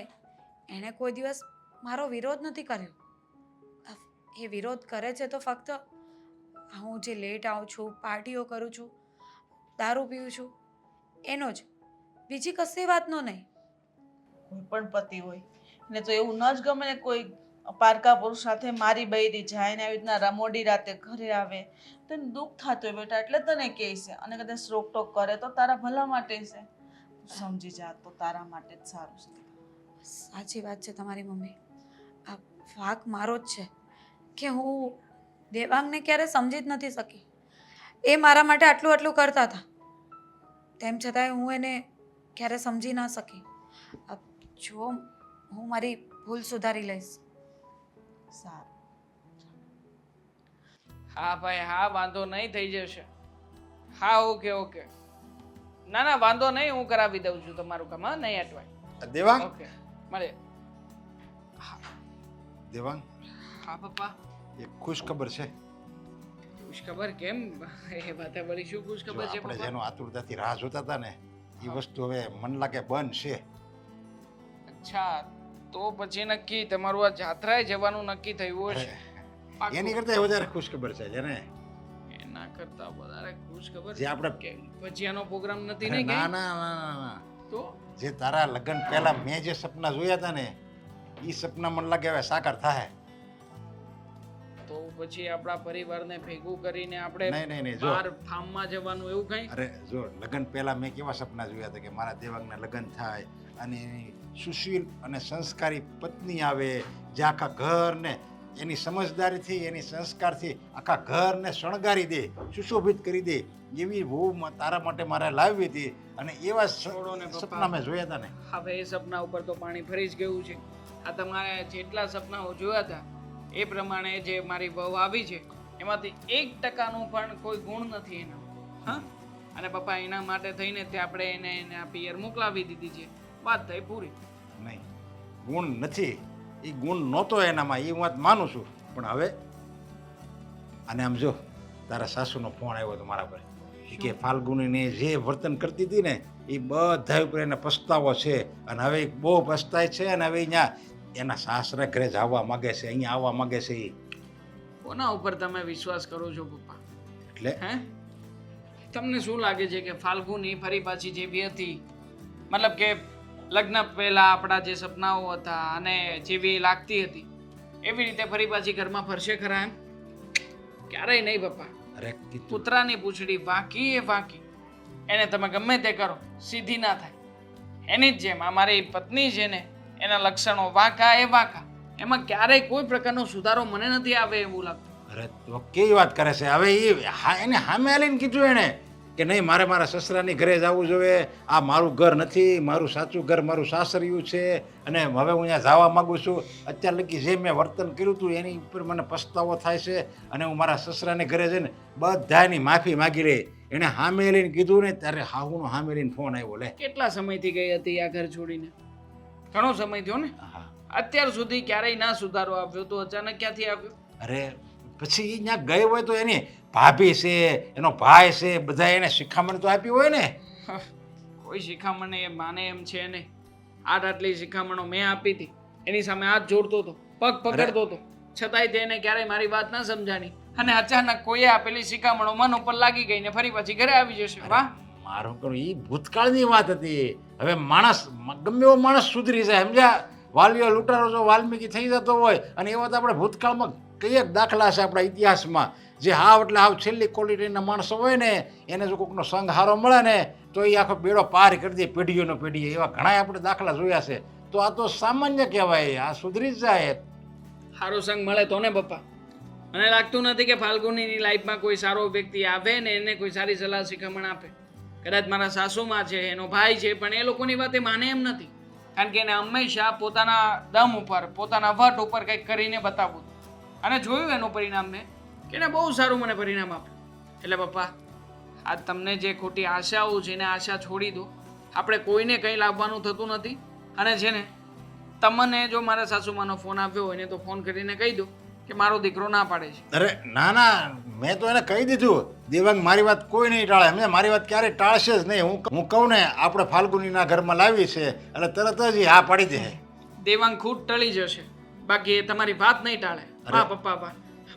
એણે કોઈ દિવસ મારો વિરોધ નથી કર્યો. એ વિરોધ કરે છે તો ફક્ત હું જે લેટ આવું છું, પાર્ટીઓ કરું છું, દારૂ પીઉં છું એનો જ, બીજી કશી વાતનો નહીં. કોઈ પણ પતિ હોય ને તો એવું ન જ ગમે ને કોઈ પારકા પુરુષ સાથે મારી બૈરી જાય ને આવી રીતના મોડી રાતે ઘરે આવે તો એને દુઃખ થતું હોય બેટા, એટલે તને કહે છે. અને કદાચ રોકટોક કરે તો તારા ભલા માટે છે. સમજી જા તો તારા માટે જ સારું છે. સાચી વાત છે તમારી મમ્મી. આ વાંક મારો જ છે કે હું દેવાંગને ક્યારે સમજી જ નથી શકી. એ મારા માટે આટલું આટલું કરતા હતા, તેમ છતાંય હું એને ક્યારે સમજી ના શકી. જો હું મારી ભૂલ સુધારી લઈશ. સારું. હા ભાઈ હા, વાંધો નહીં, થઈ જશે. હા ઓકે ઓકે, ના ના વાંધો નહીં, હું કરાવી દઉં છું તમારું કામ. હા, નહીં અટવાય. દેવાંગ, ઓકે મળે. દેવાંગ, હા પપ્પા. એક ખુશ ખબર છે. ખુશ ખબર કેમ? એ વાતે વળી શું ખુશ જો ખબર છે આપણે પપ્પા? જેનો આતુરતાથી રાહ જોતા હતા ને એ વસ્તુ હવે મન લાગે બંધ છે. અચ્છા, તો પછી નક્કી તમારું આ જાત્રાએ જવાનું નક્કી થયું હશે. પાક્કું. એની કરતા વધારે ખુશ ખબર છે જેને એના કરતા વધારે ખુશ ખબર જે આપણે કે ભજીયાનો પ્રોગ્રામ નથી અરે ને ના કે ના ના ના તો જે તારા લગ્ન પહેલા મેં જે સપના જોયા હતા ને એ સપના મને લાગે હવે સાકાર થાય. તો પછી આપણા પરિવારને ભેગું કરીને આપણે નહીં, નહીં, જો. બહાર ફાર્મમાં જવાનું એવું કઈ? અરે જો લગ્ન પહેલા મેં કેવા સપના જોયા હતા કે મારા દેવાંગના લગ્ન થાય અને એની સુશીલ અને સંસ્કારી પત્ની આવે જે આખા ઘરને એની સમજદારીથી એની સંસ્કારથી આખા ઘરને શણગારી દે, સુશોભિત કરી દે, એવી વહુ તારા માટે મારે લાવવી હતી. અને એવા છોડો ને પપ્પા. સપના મેં જોયા હતા ને. હવે એ સપના ઉપર તો પાણી ફરી જ ગયું છે. આ તમારે જેટલા સપનાઓ જોયા હતા એ પ્રમાણે જે મારી વહુ આવી છે એમાંથી 1% પણ કોઈ ગુણ નથી એના. હા, અને પપ્પા એના માટે થઈને તે આપણે એને પિયર મોકલાવી દીધી છે. વાત થઈ પૂરી. નહીં, ગુણ નથી, એ ગુણ નહોતો એનામાં, એ વાત માનું છું. પણ હવે અને આમ જો તારા સાસુનો ફોન આવ્યો હતો મારા પર કે ફાલ્ગુનીને જે વર્તન કરતી હતી ને એ બધા ઉપર એને પસ્તાવો છે અને હવે એ બહુ પસ્તાય છે. અને હવે અહીંયા એના સાસરા ઘરે જ આવવા માગે છે, અહીંયા આવવા માગે છે. એ કોના ઉપર તમે વિશ્વાસ કરો છો પપ્પા? એટલે હે, તમને શું લાગે છે કે ફાલ્ગુની ફરી પાછી જેવી હતી, મતલબ કે લગ્ન પહેલા આપણા જે સપનાઓ હતા અને જેવી લાગતી હતી એવી રીતે ફરી પાછી ઘરમાં ફરશે ખરા? એમ ક્યારેય નહીં પપ્પા. અરે કીધું કૂતરાની પૂંછડી વાંકી એ વાંકી, એને તમે ગમે તે કરો સીધી ના થાય. એની જ જેમ આ મારી પત્ની છે ને એના લક્ષણો વાંકા એ વાંકા, એમાં ક્યારેય કોઈ પ્રકારનો સુધારો મને નથી આવે એવું લાગતું. અરે તો કેવી વાત કરે છે હવે એ એને સામે આવીને કીધું એને કે નહીં મારે મારા સસરાની ઘરે જવું જોઈએ, આ મારું ઘર નથી, મારું સાચું ઘર મારું સાસરિયું છે અને હવે હું અહીંયા જવા માગું છું. અત્યાર લગી જે મેં વર્તન કર્યું હતું એની ઉપર મને પસ્તાવો થાય છે અને હું મારા સસરાને ઘરે જઈને બધાની માફી માગી લે. એણે સામે લઈને કીધું ને ત્યારે હાહુનો સામે લઈને ફોન આવ્યો. લે કેટલા સમયથી ગઈ હતી આ ઘર છોડીને? ઘણો સમય થયો ને. હા, અત્યાર સુધી ક્યારેય ના સુધારો આવ્યો તો અચાનક ક્યાંથી આવ્યો? અરે પછી એ ત્યાં ગઈ હોય તો એની ભાભી છે, એનો ભાઈ છે, બધા એને શિખામણ તો આપી હોય ને. કોઈ શિખામણ એ માને એમ છે નહીં. આટલી શિખામણો મેં આપી હતી, એની સામે હાથ જોડતો હતો, પગ પકડતો હતો, છતાંય તેને ક્યારેય મારી વાત ના સમજાણી અને અચાનક કોઈએ આપેલી શિખામણો મન ઉપર લાગી ગઈ ને ફરી પાછી ઘરે આવી જશે. વાહ, મારું કરું એ ભૂતકાળની વાત હતી. હવે માણસ ગમે એવો માણસ સુધરી જાય, સમજ્યા? વાલીઓ લૂંટારો જો વાલ્મીકી થઈ જતો હોય અને એવા તો આપણે ભૂતકાળમાં કઈ દાખલા છે આપણા ઇતિહાસમાં જે હાવ એટલે હાવ છેલ્લી ક્વોલિટીના માણસો હોય ને એને જો કોઈકનો સંગ હારો મળે ને તો તો એ આખો બેડો પાર કરી દે પેઢીઓનો પેઢીએ. એવા ઘણા આપણે દાખલા જોયા છે. તો આ તો સામાન્ય કહેવાય, આ સુધરી જ જાય. સારો સંગ મળે તો ને પપ્પા. મને લાગતું નથી કે ફાલ્ગુનીની લાઈફમાં કોઈ સારો વ્યક્તિ આવે ને એને કોઈ સારી સલાહ શિખામણ આપે. કદાચ મારા સાસુમાં છે, એનો ભાઈ છે, પણ એ લોકોની વાત એ માને એમ નથી. કારણ કે એને હંમેશા પોતાના દમ ઉપર, પોતાના વટ ઉપર કંઈક કરીને બતાવવું. અને જોયું એનું પરિણામ મેં કે એને બહુ સારું મને પરિણામ આપ્યું. એટલે પપ્પા, આ તમને જે ખોટી આશાઓ છે એને આશા છોડી દો. આપણે કોઈને કંઈ લાવવાનું થતું નથી. અને છે ને, તમને જો મારા સાસુમાનો ફોન આવ્યો હોય ને તો ફોન કરીને કહી દો કે મારો દીકરો ના પાડે છે. અરે ના ના, મેં તો એને કહી દીધું, દેવાંગ મારી વાત કોઈ નહીં ટાળે. મેં મારી વાત ક્યારેય ટાળશે જ નહીં. હું કહું ને આપણે ફાલ્ગુનીના ઘરમાં લાવી છે એટલે તરત જ હા પાડી દે. દેવાંગ ખુદ ટળી જશે, બાકી એ તમારી વાત નહીં ટાળે. હા પપ્પા, બા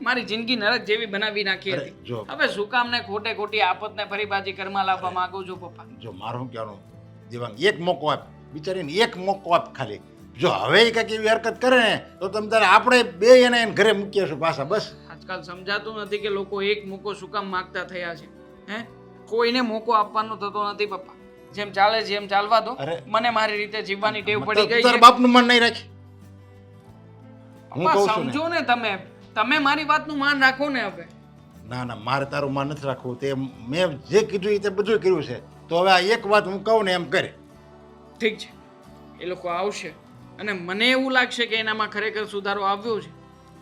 મારી જિંદગી નરક જેવી બનાવી નાખી અરે, હતી. જો. હવે શું કામ ને ખોટે ખોટી આફતને ફરી પાછી ઘરમાં લાવવા માંગુ છું પપ્પા. જો મારું શું કહેવાનું, દેવાંગ એક મોકો આપ, બિચારીને એક મોકો આપ ખાલી. જો હવે એ કંઈક એવી હરકત કરે ને તો તમે તારે આપણે બે એને ઘરે મૂકી આવશું પાછા. બસ આજકાલ સમજાતું નથી કે લોકો એક મોકો શું કામ માંગતા થયા છે. હે, કોઈને મોકો આપવાનો થતો નથી પપ્પા. જેમ ચાલે છે એમ ચાલવા દો. અરે. મને મારી રીતે જીવવાની ટેવ પડી ગઈ તારા છે. બાપનું મન નહીં રાખી. હું પપ્પા, કહું છું ને. સમજો ને તમે મારી વાતનું માન રાખો ને હવે. ના ના, મારે તારું માન નથી રાખવું. તે મેં જે કીધું એ તે બધું કર્યું છે. તો હવે આ એક વાત હું કહું ને એમ કરે. ઠીક છે, એ લોકો આવશે અને મને એવું લાગશે કે એનામાં ખરેખર સુધારો આવ્યો છે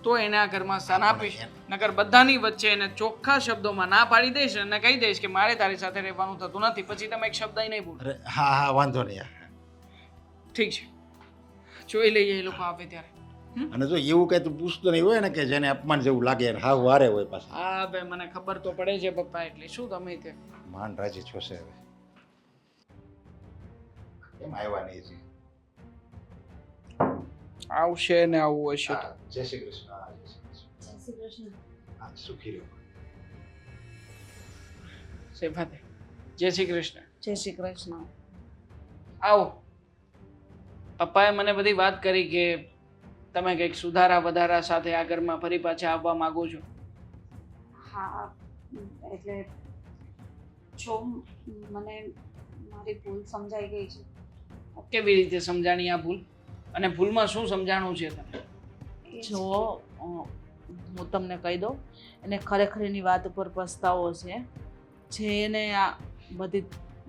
તો એને આ ઘરમાં સ્થાન આપીશ. નકર બધાની વચ્ચે એને ચોખ્ખા શબ્દોમાં ના પાડી દઈશ અને કહી દઈશ કે મારે તારી સાથે રહેવાનું થતું નથી. પછી તમે એક શબ્દ નહીં બોલો. અરે હા હા, વાંધો નહીં યાર. ઠીક છે, જોઈ લઈએ એ લોકો આવે ત્યારે. અને જો એવું કઈ તું પૂછતો નહીં હોય ને કે જેને અપમાન જેવું લાગે ને હા વારે હોય પાછા. હા બે, મને ખબર તો પડે છે પપ્પા, એટલે શું તમે તે માન રાજી છોશે હવે. કેમ આવ્યા નહીં હજી? આવશે ને આવું હશે. હા, જય શ્રી કૃષ્ણ. હા, જય શ્રી કૃષ્ણ. હા, સુખી રહો. સેવાતે, જય શ્રી કૃષ્ણ. જય શ્રી કૃષ્ણ. આવો. પપ્પાએ મને બધી વાત કરી કે તમે કંઈક સુધારા વધારા સાથે આ ઘરમાં ફરી પાછા આવવા માંગો છો. હા, એટલે જો મને મારી ભૂલ સમજાઈ ગઈ છે. કેવી રીતે સમજાણી આ ભૂલ, અને ભૂલમાં શું સમજાણું છે તમે? જો હું તમને કહી દઉં, એને ખરેખર એની વાત ઉપર પસ્તાવો છે. જે એને આ બધી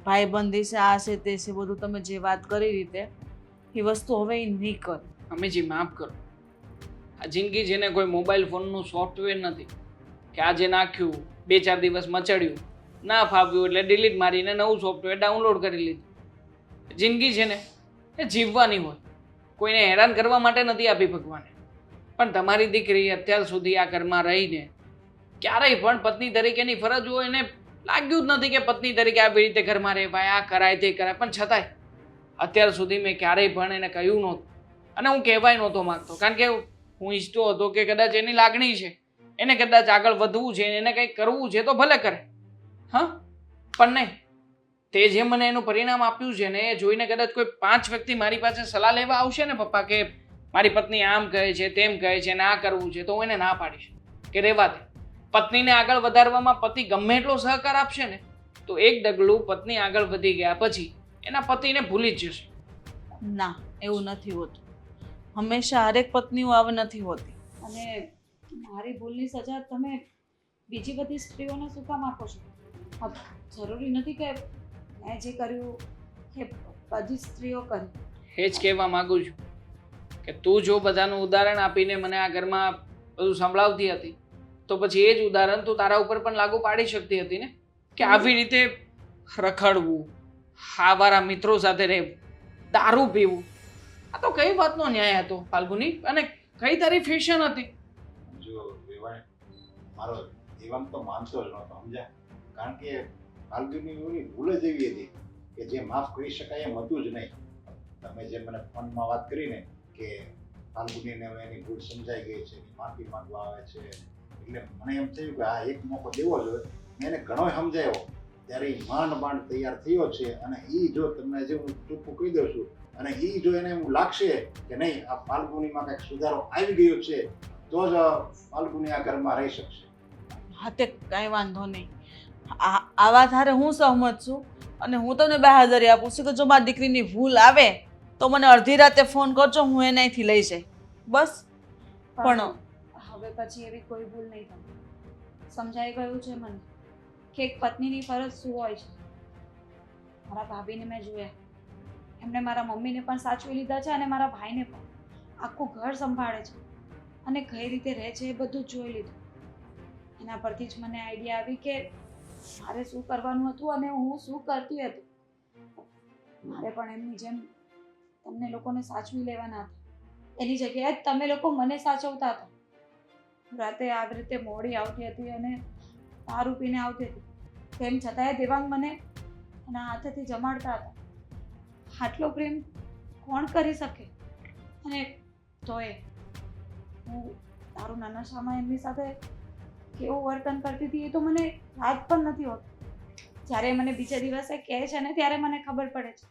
ભાઈબંધી છે, આ છે તે છે, બધું તમે જે વાત કરી રીતે એ વસ્તુ હવે એ નહીં કરે. અમીજી માફ કરો. આ જિંદગી જેને કોઈ મોબાઈલ ફોનનું સોફ્ટવેર નથી કે આજે નાખ્યું, 2-4 દિવસ મચડ્યું, ના ફાવ્યું એટલે ડિલીટ મારીને નવું સોફ્ટવેર ડાઉનલોડ કરી લીધું. જિંદગી છે ને એ જીવવાની હોય, કોઈને હેરાન કરવા માટે નથી આપી ભગવાને. પણ તમારી દીકરી અત્યાર સુધી આ ઘરમાં રહીને ક્યારેય પણ પત્ની તરીકેની ફરજ હોય એને લાગ્યું જ નથી કે પત્ની તરીકે આવી રીતે ઘરમાં રહેવાય, આ કરાય તે કરાય. પણ છતાંય અત્યાર સુધી મેં ક્યારેય પણ એને કહ્યું નહોતું અને હું કહેવાય નહોતો માગતો. કારણ કે હું ઈચ્છતો હતો કે કદાચ એની લાગણી છે, એને કદાચ આગળ વધવું છે, એને કંઈક કરવું છે તો ભલે કરે. હા, પણ નહીં. તે જે મને એનું પરિણામ આપ્યું છે ને એ જોઈને કદાચ કોઈ 5 વ્યક્તિ મારી પાસે સલાહ લેવા આવશે ને પપ્પા કે મારી પત્ની આમ કહે છે, તેમ કહે છે ને આ કરવું છે, તો હું એને ના પાડીશ કે રહેવા દે. પત્નીને આગળ વધારવામાં પતિ ગમે એટલો સહકાર આપશે ને તો એક ડગલું પત્ની આગળ વધી ગયા પછી એના પતિને ભૂલી જ જશે. ના, એવું નથી હોતું. હંમેશા હરેક પત્નીઓ આવ નથી હોતી. અને મારી ભૂલની સજા તમે બીજી બધી સ્ત્રીઓને શું કામ આપો છો? હા, જરૂરી નથી કે મેં જે કર્યું એ બધી સ્ત્રીઓ કરી. એ જ કહેવા માગું છું કે તું જો બધાનું ઉદાહરણ આપીને મને આ ઘરમાં બધું સંભળાવતી હતી તો પછી એ જ ઉદાહરણ તું તારા ઉપર પણ લાગુ પાડી શકતી હતી ને કે આવી રીતે રખડવું, આવારા મિત્રો સાથે રહેવું, દારૂ પીવું, આ તો કઈ વાતનો ન્યાય હતો ફાલ્ગુની? અને કઈ તારી ફેશન હતી? જો વેવાય, મારો દેવાંગ તો માનતો જ નહોતો, સમજ્યા? કારણ કે ફાલ્ગુની ભૂલ જ એવી હતી કે જે માફ કરી શકાય એમ હતું જ નહીં. તમે જે મને ફોનમાં વાત કરીને કે ફાલ્ગુનીને હવે એની ભૂલ સમજાઈ ગઈ છે, એની માફી માંગવા આવે છે, એટલે મને એમ થયું કે આ એક મોકો દેવો જોઈએ. મેં એને ઘણો સમજાયો ત્યારે એ માંડ તૈયાર થયો છે. અને એ જો તમને જે હું ચોખ્ખું કહી દઉં છું અને એ જો એને એવું લાગશે કે નહીં આ ફાલ્ગુનીમાં કંઈક સુધારો આવી ગયો છે તો જ ફાલ્ગુની આ ઘરમાં રહી શકશે. હા, તે કાંઈ વાંધો નહીં. આ વાત હારે હું સહમત છું. અને હું તમને બહાદરી આપું છું કે જો મારી દીકરીની ભૂલ આવે તો મને અડધી રાતે ફોન કરજો, હું એને અહીંથી લઈ જાય. બસ. પણ હવે પછી એવી કોઈ ભૂલ નહીં થાય. સમજાઈ ગયું છે મને કે એક પત્નીની ફરજ શું હોય છે. મારા ભાભીને મેં જોયા, એમણે મારા મમ્મીને પણ સાચવી લીધા છે અને મારા ભાઈને પણ. આખું ઘર સંભાળે છે અને કઈ રીતે રહે છે એ બધું જ જોઈ લીધું. એના પરથી જ મને આઈડિયા આવી કે મારે શું કરવાનું હતું અને હું શું કરતી હતી. મારે પણ એમની જેમ તમને લોકોને સાચવી લેવાના હતા. એની જગ્યાએ તમે લોકો મને સાચવતા હતા. રાતે આવી રીતે મોડી આવતી હતી અને દારૂ પીને આવતી હતી. તેમ છતાંય દેવાંગ મને એના હાથેથી જમાડતા હતા. આટલો પ્રેમ કોણ કરી શકે? અને તોય હું દારૂના નશામાં એમની સાથે કેવું વર્તન કરતી હતી એ તો મને યાદ પણ નથી હોતું. જ્યારે મને બીજા દિવસે કહે છે ને ત્યારે મને ખબર પડે છે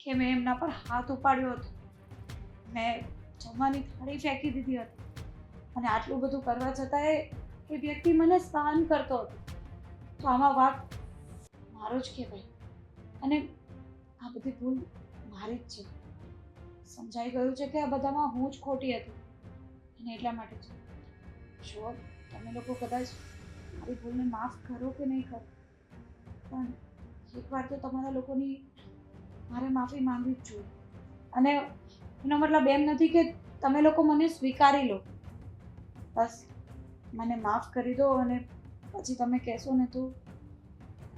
કે મેં એમના પર હાથ ઉપાડ્યો હતો. મેં જમવાની થાળી ફેંકી દીધી હતી અને આટલું બધું કરવા છતાંય એ વ્યક્તિ મને સહન કરતો હતો. તો આમાં વાંક મારો જ કહેવાય અને આ બધી ભૂલ મારી જ છે. સમજાઈ ગયું છે કે આ બધામાં હું જ ખોટી હતી અને એટલા માટે જ. જો તમે લોકો કદાચ મારી ભૂલને માફ કરો કે નહીં કરો, પણ એકવાર તો તમારા લોકોની મારે માફી માંગવી જ જોઈએ. અને એનો મતલબ એમ નથી કે તમે લોકો મને સ્વીકારી લો. બસ મને માફ કરી દો અને પછી તમે કહેશો ને તો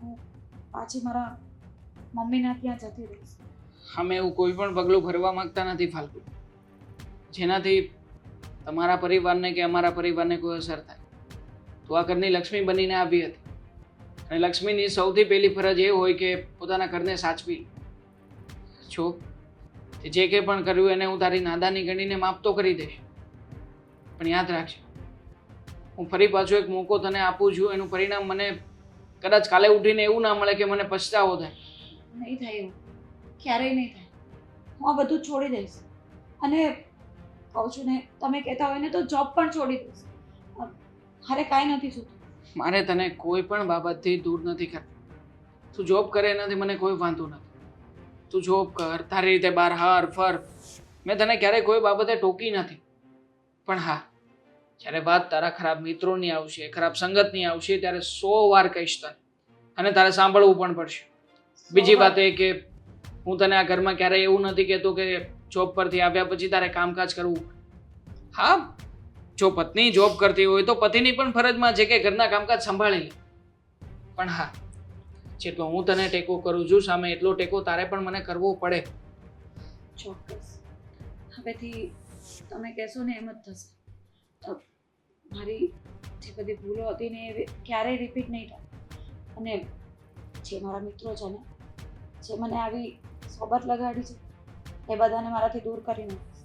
હું પાછી મારા મમ્મીના ત્યાં જતી રહીશ. અમે એવું કોઈ પણ પગલું ભરવા માંગતા નથી ફાલ્ગુ, જેનાથી તમારા પરિવારને કે અમારા પરિવારને કોઈ અસર થાય. તું આ ઘરની લક્ષ્મી બનીને આવી હતી અને લક્ષ્મીની સૌથી પહેલી ફરજ એ હોય કે પોતાના ઘરને સાચવી. જો જે કંઈ પણ કર્યું એને હું તારી નાદાની ગણીને માફ તો કરી દઈશ, પણ યાદ રાખજો, હું ફરી પાછો એક મોકો તને આપું છું. એનું પરિણામ મને કદાચ કાલે ઉઠીને એવું ના મળે કે મને પછતાવો થાય. નહીં થાય એવું, ક્યારેય નહીં થાય. હું આ બધું છોડી દઈશ અને કહું છું ને, તમે કહેતા હોય ને તો જોબ પણ છોડી દઈશ. મારે કાંઈ નથી જોતું. મારે તને કોઈ પણ બાબતથી દૂર નથી કરતી. તું જોબ કરે એનાથી મને કોઈ વાંધો નથી. તું જોબ કર, તારી રીતે બહાર હર ફર, મેં તને ક્યારેય કોઈ બાબતે ટોકી નથી. પણ હા, જ્યારે વાત તારા ખરાબ મિત્રોની આવશે, ખરાબ સંગતની આવશે, ત્યારે 100 વાર કહીશ તને અને તારે સાંભળવું પણ પડશે. બીજી વાત એ કે હું તને આ ઘરમાં ક્યારેય એવું નથી કહેતો કે જોબ પરથી આવ્યા પછી તારે કામકાજ કરવું. હા, જો પત્ની જોબ કરતી હોય તો પતિની પણ ફરજમાં છે કે ઘરના કામકાજ સંભાળી લે. પણ હા, જેટલો હું તને ટેકો કરું છું સામે એટલો ટેકો તારે પણ મને કરવો પડે. ચોક્કસ. હવેથી તમે કહેશો ને એમ જ થશે. મારી જે બધી ભૂલો હતી ને એ ક્યારેય રિપીટ નહીં થાય. અને જે મારા મિત્રો છે ને, જે મને આવી સોબત લગાડી છે, એ બધાને મારાથી દૂર કરી નાખીશ.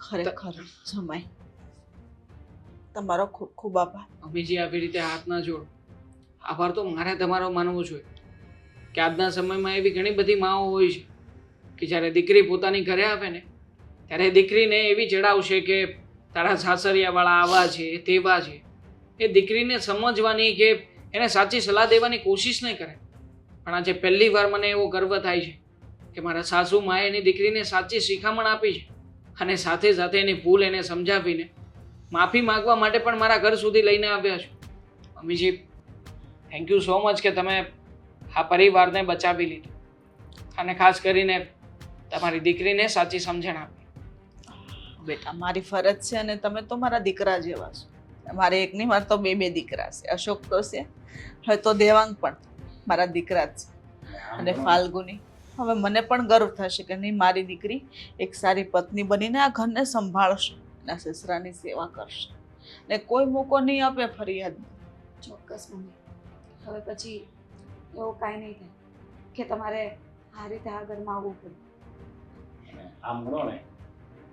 ખરેખર જમાઈ, તમારો ખૂબ ખૂબ આભાર. બીજી આવી રીતે હાથ ના જોડ. આભાર તો મારે તમારો માનવો જોઈએ કે આજના સમયમાં એવી ઘણી બધી માઓ હોય છે કે જ્યારે દીકરી પોતાની ઘરે આવે ને ત્યારે દીકરીને એવી જણાવશે કે તારા સાસરિયાવાળા આવા છે તેવા છે. એ દીકરીને સમજવાની કે એને સાચી સલાહ દેવાની કોશિશ નહીં કરે. પણ આજે પહેલી વાર મને એવો ગર્વ થાય છે કે મારા સાસુ માએ એની દીકરીને સાચી શિખામણ આપી છે અને સાથે સાથે એની ભૂલ એને સમજાવીને માફી માંગવા માટે પણ મારા ઘર સુધી લઈને આવ્યા છો. મમ્મીજી, થેન્ક યુ સો મચ કે તમે આ પરિવારને બચાવી લીધું અને ખાસ કરીને તમારી દીકરીને સાચી સમજણ આપી. બેટા, મારી ફરજ છે અને તમે તો મારા દીકરા જેવા છો. મારે એકની વાર તો બે દીકરા છે. અશોક તો છે, હવે તો દેવાંગ પણ મારા દીકરા જ છે. અને ફાલ્ગુની, હવે મને પણ ગર્વ થશે કે નહીં, મારી દીકરી એક સારી પત્ની બનીને આ ઘરને સંભાળશે, એના સસરાની સેવા કરશે ને કોઈ મોકો નહીં આપે ફરિયાદ. ચોક્કસ મમ્મી. હવે પછી એવું કાંઈ નહીં થાય કે તમારે આ રીતે આ ઘરમાં આવવું પડે. અને આમ ગણો ને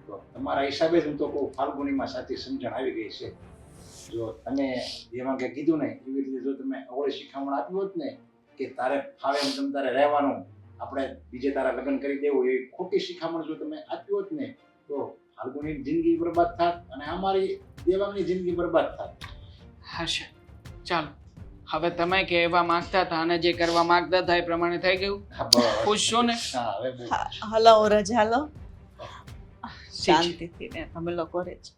તો તમારા હિસાબે જ હું તો કહું, ફાલ્ગુનીમાં સાચી સમજણ આવી ગઈ છે. જો તમે જેમાં કે કીધું ને એવી રીતે જો તમે અવળી શિખામણ આપ્યું હોત ને કે તારે ફાવે એમ તમ તારે રહેવાનું, આપણે બીજે તારા લગ્ન કરી દેવું, એવી ખોટી શિખામણ જો તમે આપ્યું હોત ને તો ફાલ્ગુની જિંદગી બરબાદ થાત અને અમારી દેવાંગની જિંદગી બરબાદ થાત. હશે. ચાલો હવે તમે કહેવા માંગતા હતા અને જે કરવા માંગતા હતા એ પ્રમાણે થઈ ગયું. ખુશ છો ને? હલો રજા લો શાંતિથી ને તમે લોકો રહે છે.